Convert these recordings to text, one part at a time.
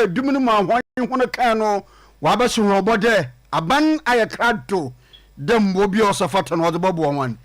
ye dumunu ma hwan hono kan no wa ba so robode aban ayakrado dem wo bi osafata no de bobo wan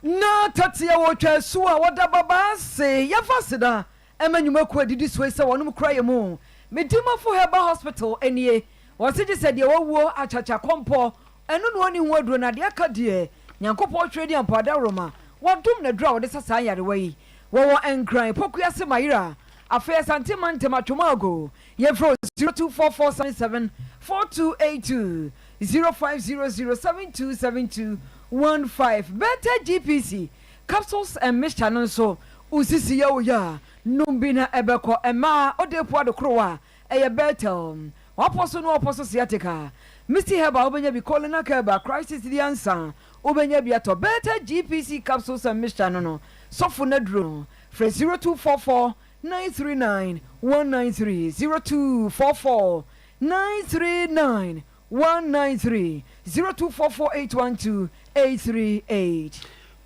na tatia wo twa so a woda baba se ya fasida emanyuma ko adidi so se wonum kraye mu medimafo heba hospital enie wasije se de wowuo achacha kompo enu no oni hu aduro na de aka de nyankopo twedi ampada roma wodum na dura wode sasa yare wayi wo enkran pokua se mayira afia santima ntematwomago ye fro 0244774282 0500727215 better GPC capsules and mixture no so usisi ya oya numbina ebeko ema odepo adokrowa eye better waposo no oposo siatica Mr. Heba obenya bi colona keba crisis the answer obenya bi ato better GPC capsules and mixture no sofu na duro for 0244 939 193 0244 939 193 0244812838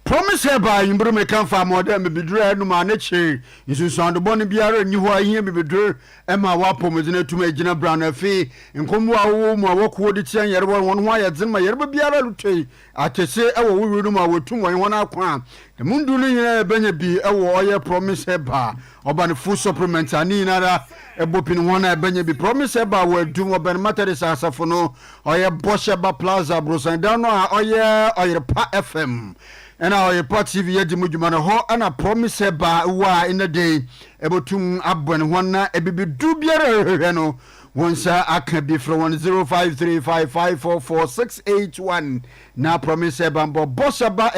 Promise Heba yimbro me kan fa modern me bidure anu ma na che isusuando boni biara ni ho ahia me bidure e ma wa pomozina tuma agina brown afi nkomu awo mu awoko de tian yerebo won ho ayedze ma yerebo biara lutwe atese e wo wiru ma wotum won ho na akwa de mundu no nyina e benya bi e wo oye Promise Heba oba ne full supplement ani nara Ebo Piesie Lardi e benya bi Promise Heba wo adum oba matter sa asafo no oye Bosheba Plaza Brosan down no oye Oyerepa FM and Oyerepa TV yedi mujuma no ho ana Promise Heba wa in the day ebotum abon hona ebibi du biara no wonsa aka bi from 105355444681 na Promise Heba mbo Bosheba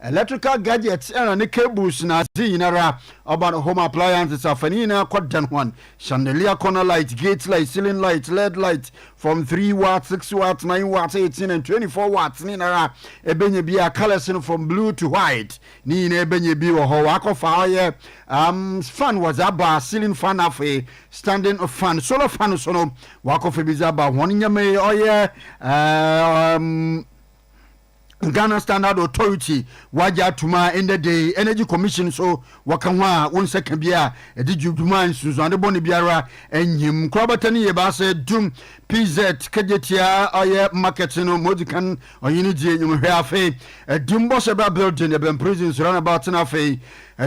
electrical gadgets and ne cables na zinara about home appliances afanina kwadan one chandelier corner light gate light ceiling light LED light from 3 watts 6 watts 9 watts 18 and 24 watts ninara ebenye bi colors from blue to white ni na ebenye bi wo ho akofa oye fan was aba ceiling fan afi standing fan solar fan so no wakofa bi zaba won nyame oye Ghana Standard Authority waja tuma in the day Energy Commission so wakanwa won second bia edi juduma nsuzo ande boni biara enyim krobatani ye ba se dum PZ kejetia oye market no modikan oyini die enyim hwe afi dum Bosheba building e ben prisons run about na afi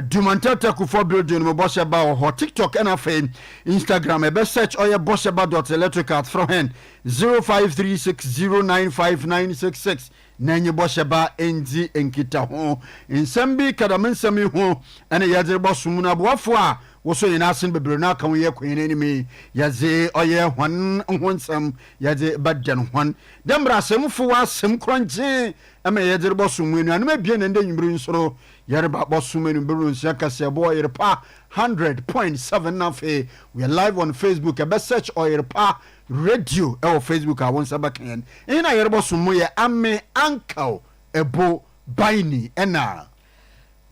dumantata kufo building mo Bosheba ho TikTok and afi Instagram e be search oye bosheba.electrical from hen 0536095966 nanyi Bosheba endi enkita ho nsɛmbi kadamensɛmi ho ene yaze bosumuna boafo a woso yina asen bebre na kan ye kwen animi yaze oye hwan honsam yaze badan hwan dembra semfo wa sem kronje ema yaze bosumunu anum abie na ndanyimru nsoro yareba bosumenu beru nsia kase bo Oyerepa 100.7 nafe we are live on Facebook a search Oyerepa radio e Facebook a won sabakan ina yerebo sumu ye ame uncle Ebo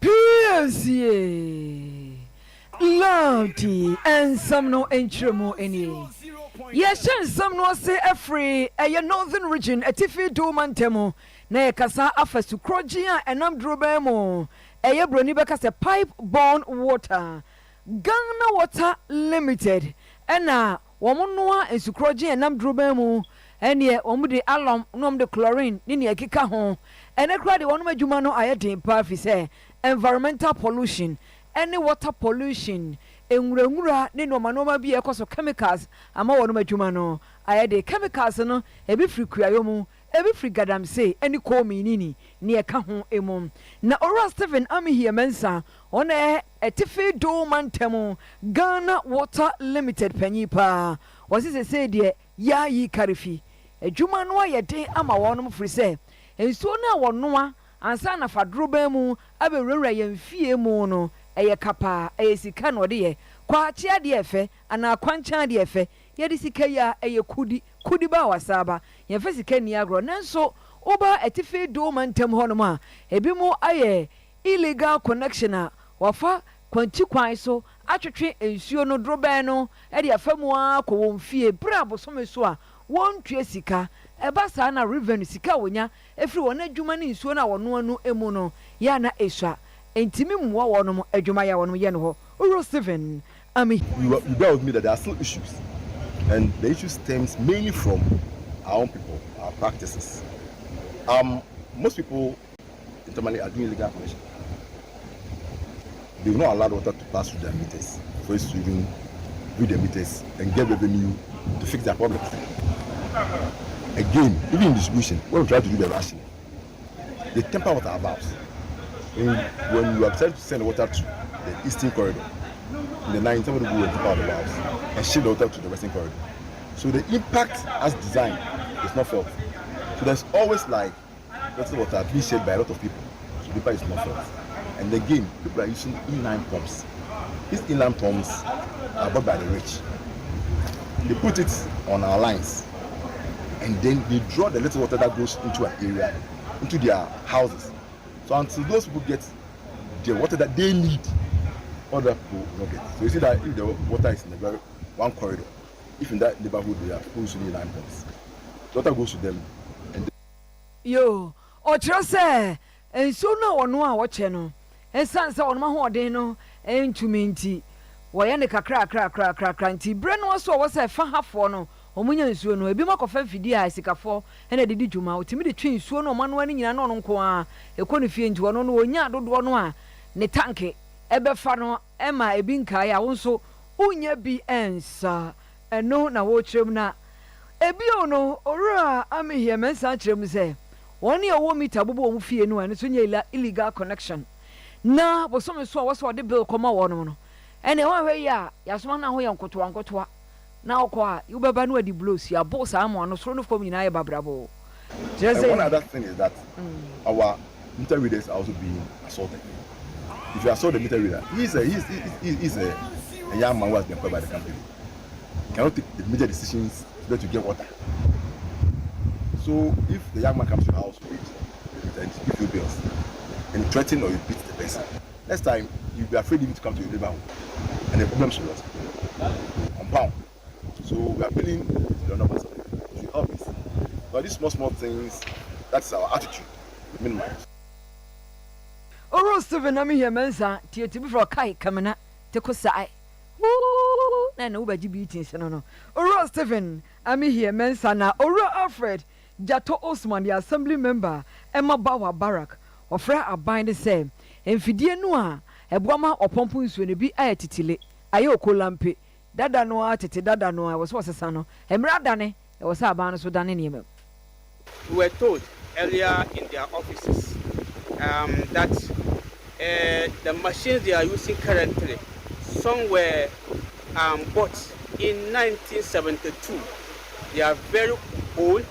Piesie Lardi and some no entremo any yes some no say every a northern region atifi do mantemo na kasa afasu krojia enam drobemo e broni beka se pipe borne water Ghana Water Limited ena womonoa ensukroje enam drobemu ene omude alum nom de chlorine ni ekika ho ene kra de wonum adwuma no ayeden pa fi se environmental pollution any water pollution enwurenwura ne no manoma bi ekoso chemicals ama wonum adwuma no ayede chemicals no ebi firi kuayomu ebi firi gadamse any komi nini ni eka ho emum na ora Stephen Amihie Mensa ona etifi do mantemo Ghana Water Limited panyipa wasi se de ya yi karifi adwuma no ayede ama wonum firi se ensuo na wonoa ansa na fadroba mu aberwura yemfie mu no eye kapa eye sika no de ye kwa chia de efe ana kwancha de efe ye de sika ya eye kudi ba wasaba ye fe sika ni agro nanso oba etife do mantem hono ma ebi mu aye illegal connection a wafa kwanchi kwan so atwetwe ensuo no droba no e de afamu akọ wonfie bra bosome so a wontwe sika eba sa na revenue sika wonya efri wona adwuma ne nsuo na wono anu emu no ya na esha entimi muwa wono adwuma ya wono ye no ho uro 7 Ami. You bear with me that there are still issues, and the issue stems mainly from our own people, our practices. Most people internally are doing illegal connection. They will not allow water to pass through their meters for us to even read the meters and get revenue to fix their problems. Again, even in distribution, when we try to do the rationing, they temper with our valves. When you are trying to send water to the eastern corridor, in the night, somebody will temper the valves and shift the water to the western corridor. So the impact as designed is not felt. So there's always like little water being shared by a lot of people. So the impact is not felt. And again, people are using inline pumps. These inline pumps are bought by the rich. They put it on our lines, and then they draw the little water that goes into an area, into their houses. So until those people get the water that they need, other people will not get. So you see that if the water is in the very one corridor, if in that neighborhood they are using inline pumps, the water goes to them. And Yo, Otrose, and so no one know what channel. And sans on my horde no, and to me tea. Wayaneka crack, nti Bren was so was a fan half for no, Omunya so no, a bimako of Fidia, Sika for, and I did you mouth to me the twin so no man winning an unqua, a conify into an onya do one, ne tanke, Ebefano, Emma, a binkai, I also, Unya be answer, and no na watch him na. Ebiono, ora, I'm here, message him say. 1 year won't meet a bubble fee no, and it's illegal connection. Na, but some saw was what the bill come out. And one way, Yasman, now we uncle to uncle to now, qua, you better know the blues, your boss, I'm on a sort of coming in Bravo. Just one other thing is that our meter readers are also being assaulted. If you assault the meter reader, he's a young man who has been employed by the company. He cannot take the major decisions to get water. So if the young man comes to your house and give you bills and threaten or you beat the person, next time you'll be afraid even to come to your neighborhood and the problem should compound. So we are appealing to the numbers of people to help us. But these small things, that's our attitude. Minimize. Oro Steven, I'm here, Mensa, to before Kai coming up, take a sigh. Na nobody beating, no. Oro Steven, I'm here, Mensa, na Oro Alfred, Jato Osman, the assembly member, Emma Bawa Barak, or Fra Abine the same, and Fidia Noa, a Bwama or Pompons when it be a titile, Ayoko Lampe, Dada Noa, Dada Noa was a son, and Bradane, it was our banners with Danny. We were told earlier in their offices that the machines they are using currently, some were bought in 1972. They are very old,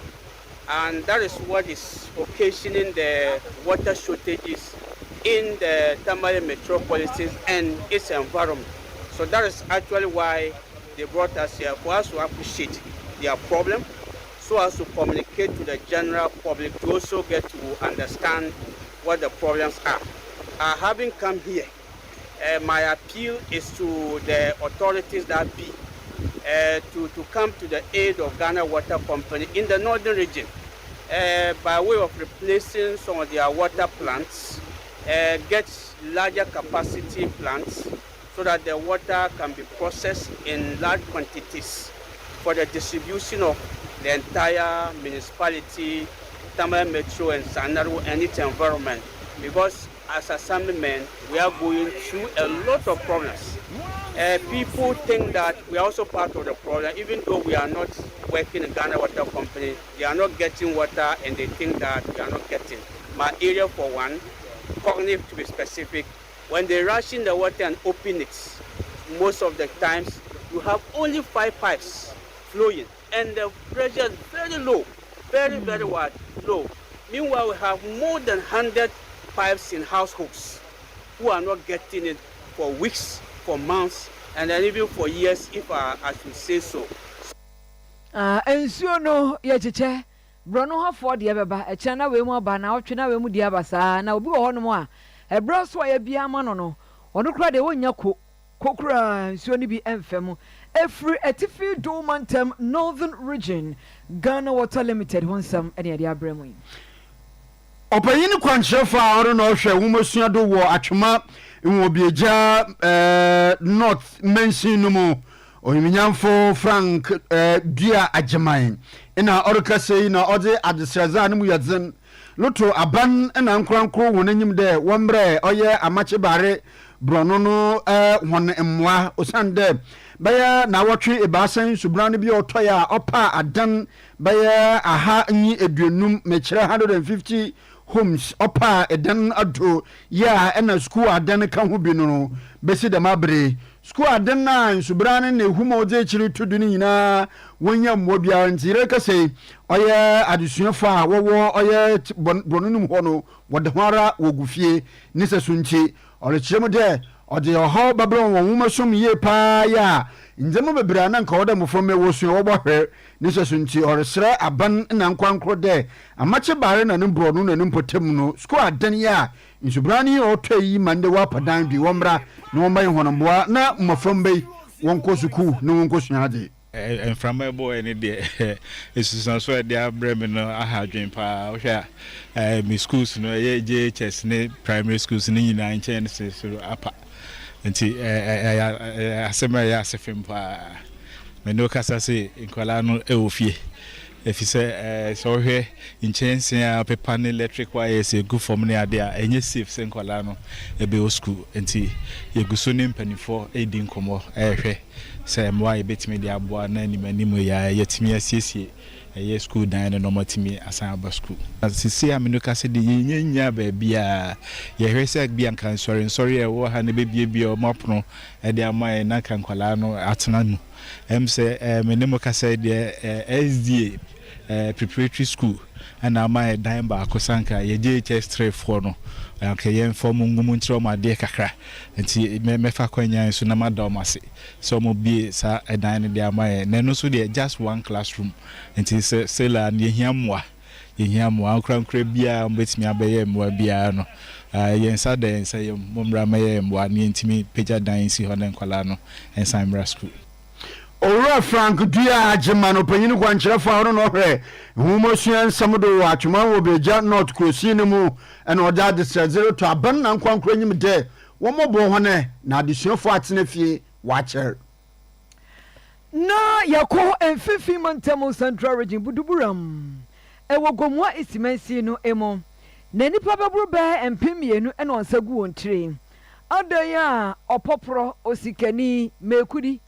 and that is what is occasioning the water shortages in the Tamale metropolitan and its environment. So that is actually why they brought us here, for us to appreciate their problem, so as to communicate to the general public to also get to understand what the problems are. Having come here, my appeal is to the authorities that be to come to the aid of Ghana Water Company in the northern region by way of replacing some of their water plants, get larger capacity plants so that the water can be processed in large quantities for the distribution of the entire municipality, Tamale Metro and Sanaru and its environment. Because as assemblymen, we are going through a lot of problems. People think that we are also part of the problem, even though we are not working in Ghana Water Company. They are not getting water and they think that we are not getting. My area for one, Cognitive to be specific, when they ration the water and open it, most of the times you have only 5 pipes flowing and the pressure is very low, very low. Meanwhile, we have more than 100 pipes in households who are not getting it for weeks, for months, and then even for years, if I should say so. And so no, Yachiche, Bruno have for the Abba, a channel we more by now, China we would Yabasa, now be on more. A bros why a biamano, or no cry the one yaku, Kokra, so be enfemo. Every etifi domantem northern region, Ghana Water Limited, one some any idea Bremwin. Opayini kwanchefa oro no hwe womosua do wo atwema nwobieja north mention no mu oyiminyamfo Frank dua ajeman ina orka sei na ode adesraza no mu yadzen loto aban na nkrankro wonanyim de wombre oye amache bare brono no won emwa osande baya na wotwe ebasan subran bi otoya opa adan baya aha nyi eduonum mekire 150 homes opa edan ado ya ena school adan ka ho bi no besi da mabre school adan na subran na ehuma oje chiri tudu ni nyina wonya mmo bia ntire kase oye adesuafo a wowo oye bronunum ho no wodehara wogufie ni sesunchi olechiremu de ode oho babron womasom ye pa ya njemo bebra na nka woda mofrome wosu wobohwe ni sesunchi oresre aban na nkwankro de amache bare na nbro no na nimpotem no school adan ya nsubrani otwayi mande wapadan bi womra na womban honomboa na mofrombe wonko suku na wonko suade from my boy any day it's so they are bring no aha dwen pa wo hwa mi schools no JHS ne primary schools ni nyina nchen so apa nti asema ya asefim pa me no kasa se nkwala no ofie efise so hwe nchen a pepa ne electric wire se go form ne ade a enye safe se nkwala no ebe o school nti yeguso ne mpanifo edi nkomo hwe say mwa ebetimi dia boa na ni manimu ya yetimi asiesie ye school dan no matimi asan aba school asisi aminuka se de nyenya ba bia ye hwese bia kan sorry e wo ha ne bebie bia o mapono e de amaye na kan kwala no atena nu say menimu ka se de SDA preparatory school and amaye dan ba akosanka ye JHS 3-4 no okay yen form ngumu ntro ma de kakra nti mefa kwanya so na madomase so mo bi sa edan de amaye na no so de just one classroom nti se la ne hiamwa krankra bia mbetimi abaye mwa bia no yen sa de yen say momra maye mwa ne ntimi peja dan si ho na nkwala no ensan mra school Ora Frank dua ajemano panyini kwankyerɛ fa horo no hwɛ humosua nsamdo wa atwuma wo beja north kosi ne mu ɛna ɔda de 0 to aban na nkwankora nyim de wɔmɔbɔ hone na adesuafo atena fie wakyer na yako emfifi montamo central region Budumburam ewo gomwa isimansi no emo na nipa baburu ba empemienu ɛna onsagu wontire adaya opopro osikani mekudi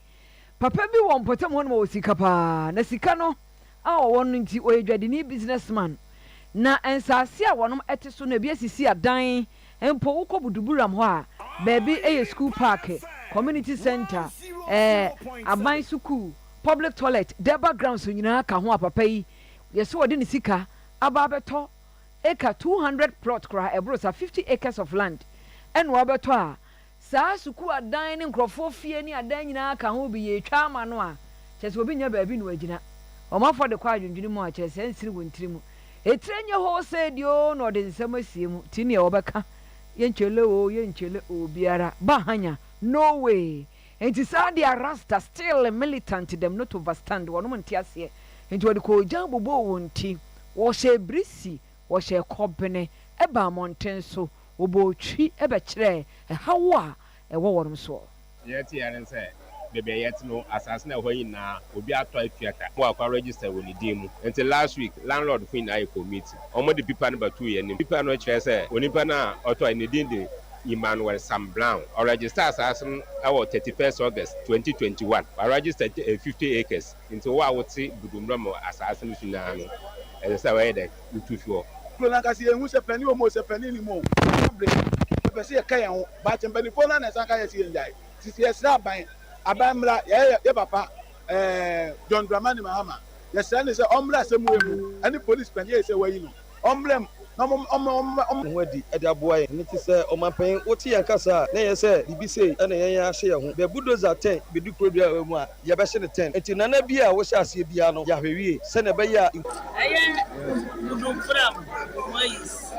papa bi won potem ho no osika pa na sika no a won nti oyedwadini businessman na ensase a wonom ete so na bi asisi adan empo ukọ Budumburam ho a baby eye school park community center aban school public toilet the background so nyina ka ho papa yi yeso wode ni sika aba beto acre 200 plot kra ebro sa 50 acres of land enwo beto a saa suku adan ne nkrofo fie ni adan nyina ka ho bi ye twa ama no a kyese obi nya baabi no agina o mafo de kwa adwundwuni mu a kyese nsiri wontiri mu etrenye ho se dio no de nsem asie mu tini e obeka yenchele o biara ba hanya no way enti saa dia rasta still a militant them not overstand wono monti ase enti wode ko jan bobo wonti wo she brisi wo she kobene eba monten so obotwi ebe kire hawa ewo wonom so yeti yaren say bebe yet no asase na hoyi na obi atọ afiaka mo akwa register woni din mu until last week landlord queen ayi committee omo the people number 2 ye nim people no kire say onipa na ọtọ ni din de Emmanuel Sam Brown or register asase awo 31st August 2021 I registered 50 acres into wa woti Budumburam asase no suna no e say we dey utufuo Clona kasi enhu se pani o mo se pani ni mo be se ka yan ba che pani fo na san ka ye si njai si esra ban abamra ye papa John Dramani Mahama ye se ne se omra se mu emu ani police pani ye se wayi no omrem wadi adaboa ye nti se omanpan oti yankasa na ye se bibi se na ye ya hye ye ho be bulldozer 10 be du krodua mu a ye be hye ne 10 nti nana bia wo hye ase bia no ya hwewie se na be ya Budumburam mois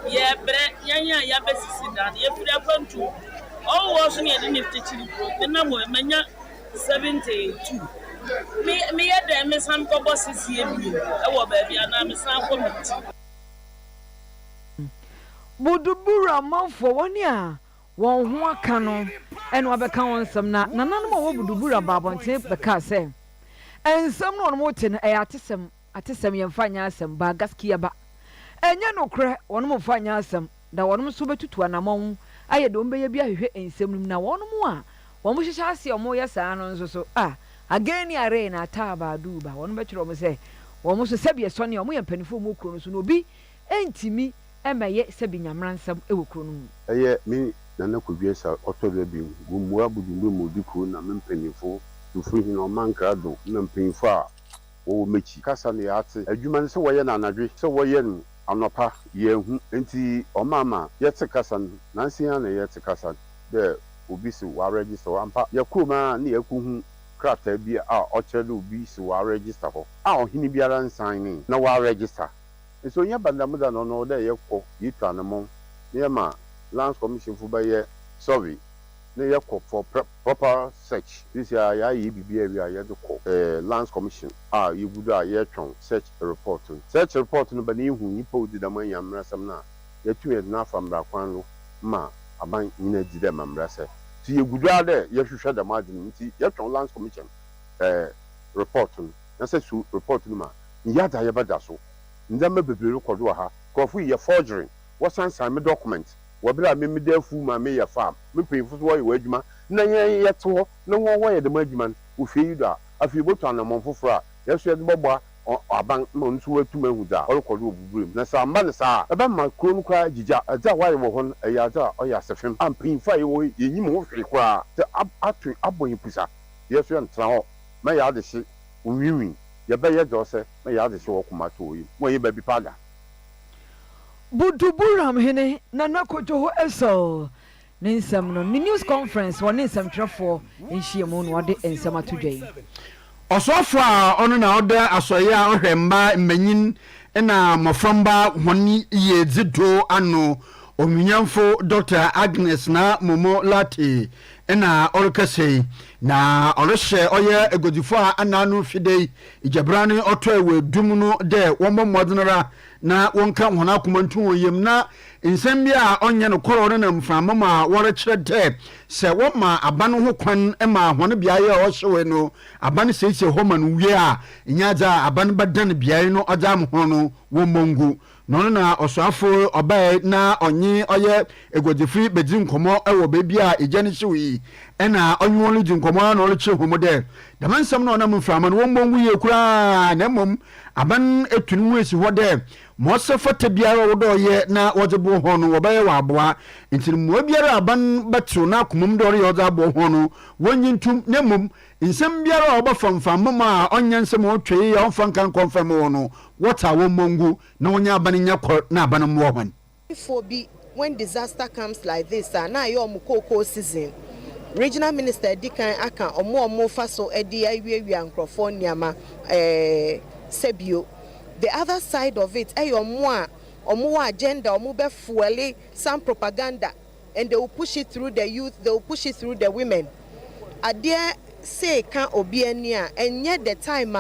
ye bre yanya ya be sisi dan ye fira kwantu o wo so ne de nifti chiri pro na mo manya 72 me ye de me san ko boss sie bi e wo ba bia na me san ko miti Budumburam manfo woni a won ho aka no ene wabeka won nsam na nananom wo Budumburam babonte beka se ensam no mo te no atesem yemfa nya asem ba gaskiya ba enye no kre wonom fa nya asem da wonom so betutu anamon aye do mbeye bia hwehwe ensam nim na wonom a wo mo hyehyɛ ase o mo yesa no nso so agani are na taba duba wonom betwero mo se wo mo so sebie so ne o mo yempanifo mo kuro no so no bi entimi emeye sebi nyamransam ewo kuro no eye mi nana Okogyeabour Ocran bi gumua Budumburam modiko na mempanifo tufuri no mankra do na mpanifo a wo mechi kasa ne ate adwuma ne se woye na anadwe se woye no anopa yehu enti omama yete kasa na nsia na yete kasa de obi si wa register ampa yakuma na yakuhu krata bi a ochede obi si wa register ho ohini biara nsan na wa register so nya bandamuda no de yekọ yitwa ne mo ne ma lands commission fu baye sorry ne yekọ for proper search this year ya yi bibia wi aye de ko lands commission yegudu a yetwon search report no ba ne hu nipa odi da man yamrasam na yetu na afamra kwan no ma aban nyina di de mamrase ti yegudu a de yehwehwe da madin nti yetwon lands commission report no na se su report no ma yada yebada so ndama bebree kodo ha kofu ye forgery wasan san me document wabira me medafu ma me ye farm me pinfu so wo adwuma na ye to na wo ye de adwuma wo hwe do a afi botu anamon foforo a yeso ye de bobwa aban ma ntu atuma hu da kodo obuburum na sa amba ne sa eba ma kro nu kwa jija aza wa ye wo hon ya aza o ya sefem am pinfa ye wo yim wo hwe kwa te atu abon pusa yeso ye ntra ho ma ya de hye wiwi ya be ye jose ma ya de so kuma to yi mo ye ba bi pada Budumburam hene nana kojo eso ninsam no ni news conference won ninsam trefo enhyiemu no wode ensam atodwai osofo a ono na oda asoye a ohwemba mmanyin na moframba honi ye dzido ano omnyamfo Dr. Agnes na Momo Lati na orkase na orhye oye egodifo a ananu fidei ijabrani oto ewe dum no de wombo modnara na wonka hona komantu oyem na nsem bia onye no koro na mframa ma workyere de se woma abano ho kwan ma hone bia ye ohyewe no abane sese homa no wie a nyaza abane badan bia no odam ho no womongu no na osoafo obae na onye oye egodifri bedi nkomo ewo bebi a ejani hyewe ena onye wonu di nkomo na orkye homo de damansam na onam mframa no womongu ye kura na mom aban etunu esi hode mosefata biara wodo ye na wodebo ho no wobaye wa aboa ntir mo biara aban betu na komum dore ye wodabo ho no wonyintum na mom nsem biara obafamfam mama onyensem otwe ye onfankan confirm wo no wota wo mongu na wonya aban nya na aban mo hwan for be when disaster comes like this na ye omukoko season regional minister dikan aka omo faso edi awiawi ankrofo niama sebio the other side of it omo agenda omo be fuele some propaganda and they will push it through the youth, they will push it through the women adia say kan obi ani a enye the time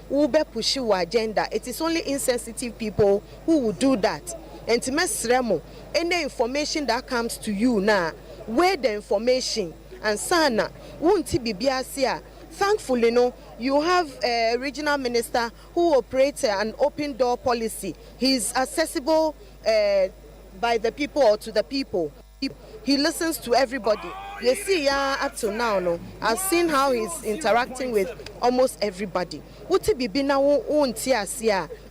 who be push your agenda. It is only insensitive people who will do that. And to mesremo any information that comes to you now, where the information and sana won't be biasia. Thankfully, no, you have a regional minister who operates an open door policy. He's accessible by the people or to the people. He listens to everybody. You see, up to now, no, I've seen how he's interacting with almost everybody.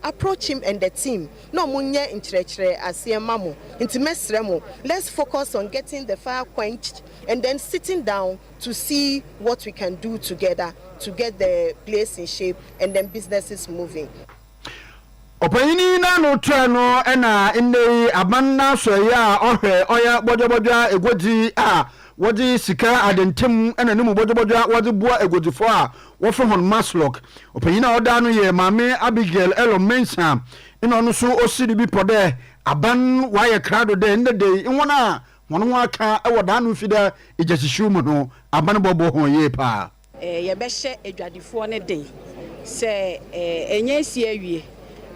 Approach him and the team. No munye inchre asia mamu. Intimesremo. Let's focus on getting the fire quenched and then sitting down to see what we can do together to get the place in shape and then businesses moving. Opayini na no trano ena inde abanna so ya ohwe oya bodobodwa egodi a wodi sika adentem ena nimu bodobodwa wodi bua egodifo a wofo hon maslok opayina oda no ye mame Abigail Elo Mensa ina no so osidi bi pode aban waye krado de ndede inwona wono aka e woda no fida ejashishu mu no aban bobo ho ye pa ye be hye edwadifo ne de se enye si awie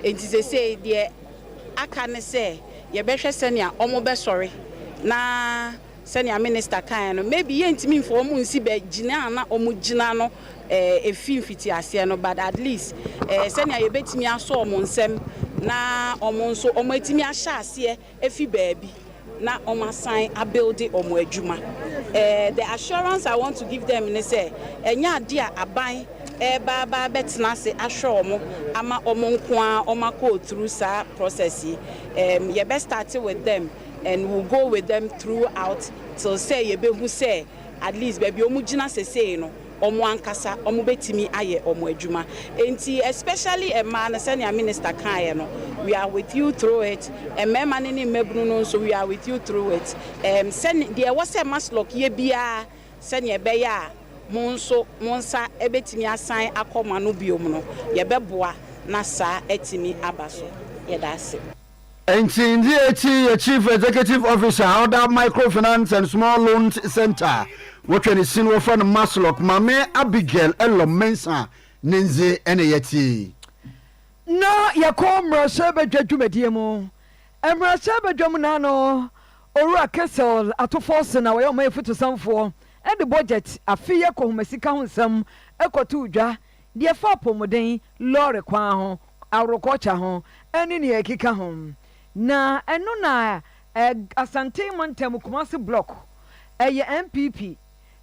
enti se de aka ne se ye behwe senia omo be sorry na senior minister kan no maybe ye ntimi mfo omo nsi be gina na omo gina no efin fiti ase no but at least senior ye betimi aso omo nsem na omo nso omo etimi ahya ase efi baabi na omo sign a building omo adwuma the assurance I want to give them is say enya ade a aban ba betina se ahwe omo ama omo nko a omo go through sa process ye best start with them and we'll go with them throughout till say ye be who say at least baby omu gina say no omu ankasa omu betimi aye omu adwuma enti especially a man senior minister kan no we are with you through it and me man ni mebunu no so we are with you through it send there was a maslock ye bia senior be ya monso monsa ebetimi asan akoma no biom no ye beboa na sa etimi abaso ye da se. And the Chief Executive Officer, Order Microfinance and Small Loans Center, what can you see from Maslock, Mame Abigail, Elo Mensa, Ninze, Enayeti? No, ya come Rasaba Jumediamo, and Rasaba Jomunano, Ora Kessel, at 2 force, and I may put to some for, and the budget, a fear Comesica, some Eco Tuja, dear Fapo Modin, Lore Quaho, Aurococha home, and in the Kika home. Na eno na asante montem Kumasi block eye MPP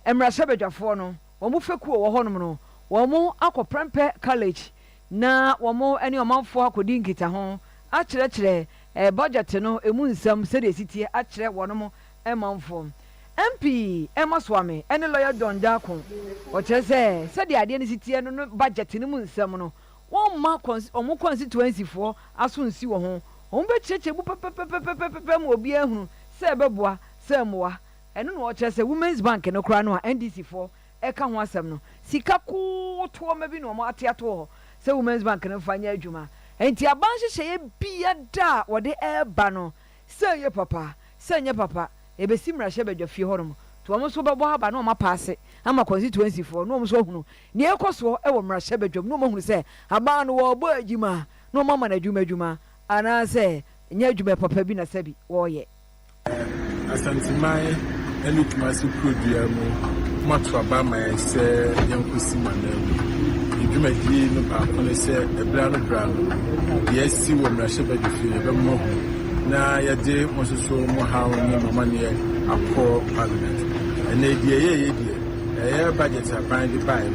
emrashabedwafo no wo mu feku wo honom no wo mu akoprempe college na wo mu ene omanfo akodi nkita ho a kire budget no emu nsam se de sitie a kire wonom emanfo MP emaswame ene lawyer Don Jakon o kire se de ade ne sitie no budget ne mu nsam no wo ma omu constituency fo aso nsi wo ho ombe cheche bu pepepepepepe mo obi ehunu se beboa se moa eno no oche se Women's Bank no kra no NDC for e ka ho asem no sika ko to ma bi no mo ate ato ho se Women's Bank no fanya adwuma enti aban hye bia da wo de eba no se ye papa se nye papa e be simra hye bedwa fie horom to mo so bebo aba no ma paase ama constituency for no mo so hunu ne ekoso e wo mra hye bedwa no mo hunu se aba no wo bo adwuma no mama na adwuma ana say nya djube papa bi na sabi wo ye asantimai elu tumasi produce mu matwa ba mai se yankosi manam djuma di no ba ko se ebra no bra no yesi wo mrahye ba difi be mo na yade mo so mo ha ni mama ne akọ parliament ene die ye budget aban di bai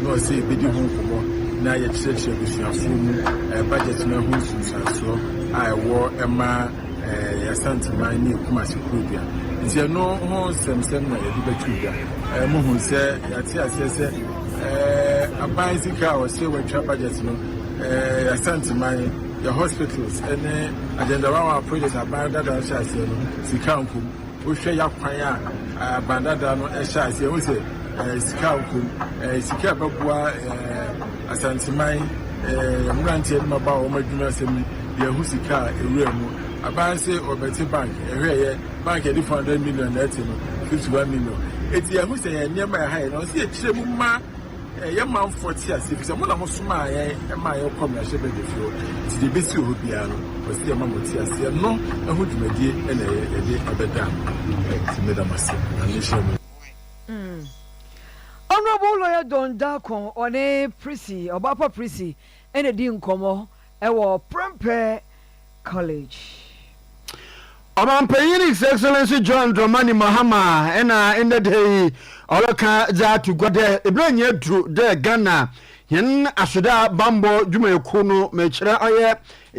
no se be di ho ko na ye church busuafo mu budget na hu sunsanso ai wo ema ya santima ni Kumasi Kubia nti no ho semsem na ye di batuga mo hu se ya ti asese aban sika o se we twa budget no ya santima ya hospitals ene agenda wa project aban dada sha se no sika nkum o hwe ya kwan a bandada no e sha se o se sika nkum sika babua asantimai mrantie no ba o madwuma asem ye husika ewura mu abanse obeti bank ehweye bank edi 400 million net no 51 million eti ye huse ye niam ya hai no se ye kire mu ma ye man 40 asif se mo na mo suma ye ma ye kom na shebe de fio ti de besi o bia no o se ye ma mo ti ase no ehudwumadie ene ye de abeda ti medamase na ne shebe. Honorable Lawyer Don Jakon one Piesie Obapa Piesie ene di nkomo ewo Prempeh College. Omanpanyin His Excellency John Dramani Mahama ena in the day oloka za to gode ebranye dru de Ghana yen asoda bambo dwumayeku no mechire oye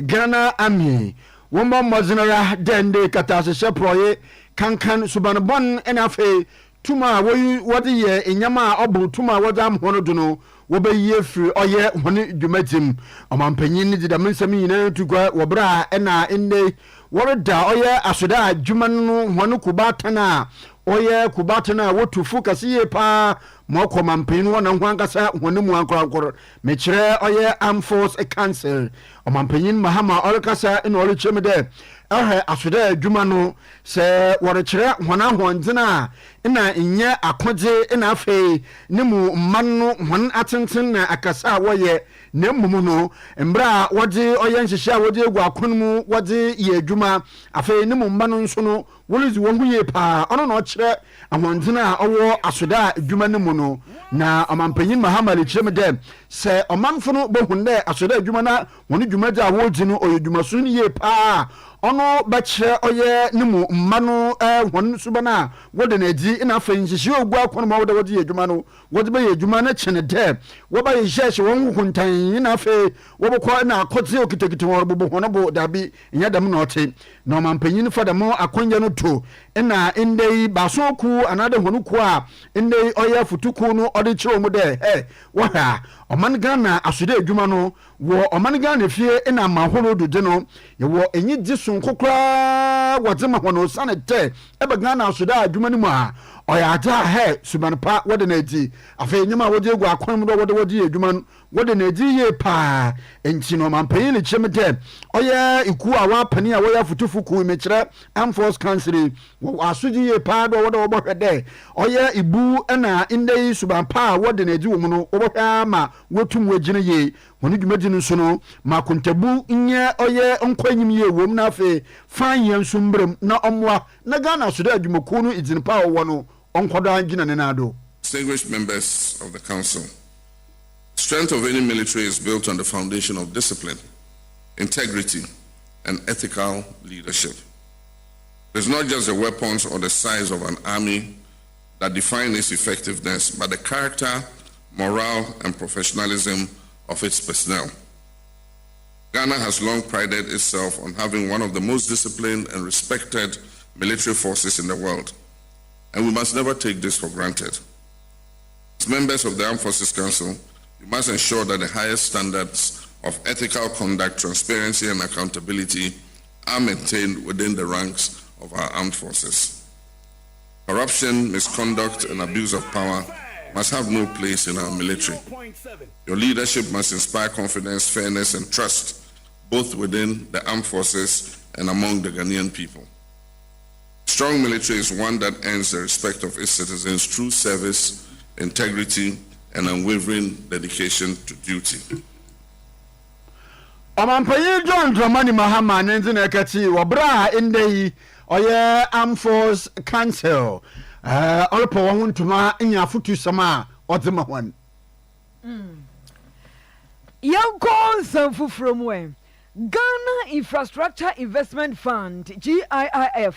Ghana Army wombo mozinara dende katasese proye kankan subanbon ena fe tuma woyi wode ye enyama obu tuma wode amhono do no wo be ye firi oye hone dwumatim omampanyin ni dida mensam nyina tugwa wobra ena enne woreda oye asoda adwuma no hone kubatana oye kubatana wotufu kasiye pa moko mampanyin wona hwankasa hone mu ankorankor mechire oye Armed Force Council omampanyin Mahama olkasa ina olchemede asoda adwuma no se worechire hona honzena na nyɛ akɔgye na afei ne mu mma no hɔn atenten na akasa a wɔyɛ na mmom no mbra a wɔde ɔyɛ nhyehyɛ a wɔde egu akɔn mu wɔde yɛ adwuma afei ne mu mma no nso no wɔrezi wɔn ho yie paa ɔno na ɔkyerɛ ahoɔden a ɔwɔ asoda adwuma no mu no na ɔmanpanyin mahamali kyerɛ me dɛ sɛ ɔmanfo no bɛhu dɛ asoda adwuma na wɔn dwumadzi a wɔredi no ɔyɛ dwumaso no yie paa ɔno bɛkyerɛ ɔyɛ ne mu mma no wɔn suba no a wɔde no adi na afei nhyehyɛ ogu akɔn mu a wɔde yɛ adwuma no wɔde bɛyɛ adwuma no kyene dɛ wɔbɛyɛ hyehyɛ wɔn nkontan na afei wɔbɛkɔ na akɔte okitakita wɔn bobɔ wɔn bo dabi nyɛ dɛm na ɔte na ɔmanpanyin fa dɛm akɔnya no to na ndɛ yi baaso ku anade wɔn ku a ndɛ yi ɔyɛ futuku no ɔde kyerɛ wɔn dɛ wɔhwɛ a ɔman Ghana asode adwuma no wɔ ɔman Ghana fie na amahoro dode no yɛwɔ enyi gye sonko koraa wɔdze ma wɔn osane tɛ ɛbɛ Ghana asode adwuma no mu a ɔyɛ ade a subanpa wɔde na edi afei nyɛma wɔde egu akwan mu dɛ wɔde yɛ adwuma no wɔde na edi yie paa nti no ɔmanpanyin ne kyerɛ me dɛ ɔyɛ iku a wɔapani a wɔyɛ afotufuku mekyerɛ Amforce Council wɔ asogye yie paa dɛ wɔde wɔbɛhwɛ dɛ ɔyɛ ibu ɛna ndɛ yi subanpa a wɔde na edi wɔ mu no wɔbɛhwɛ ama wɔtum wɔgyina yie wɔn dwumadi no nso no ma kontabu nyɛ ɔyɛ nkɔ enyim yie wɔ mu na afei fan yɛn nso mbrɛm na ɔmmoa na Ghana asode adwumakuo no idzin pa a wɔwɔ no ɔnkɔdɔ gyina ne nado. Distinguished members of the council, the strength of any military is built on the foundation of discipline, integrity, and ethical leadership. It's not just the weapons or the size of an army that define its effectiveness, but the character, morale, and professionalism of its personnel. Ghana has long prided itself on having one of the most disciplined and respected military forces in the world, and we must never take this for granted. As members of the Armed Forces Council, we must ensure that the highest standards of ethical conduct, transparency, and accountability are maintained within the ranks of our armed forces. Corruption, misconduct, and abuse of power must have no place in our military. Your leadership must inspire confidence, fairness, and trust, both within the armed forces and among the Ghanaian people. Strong military is one that earns the respect of its citizens through service, integrity, and unwavering dedication to duty. Ɔmanpanyin John Dramani Mahama nenzina ekati wabra indei ɔyɛ Armed Force Council ɔlɔpɔ wɔn ntoma nya futu sama ɔdema wɔn. Yankɔ nsɛmfo from wɛ Ghana Infrastructure Investment Fund GIIF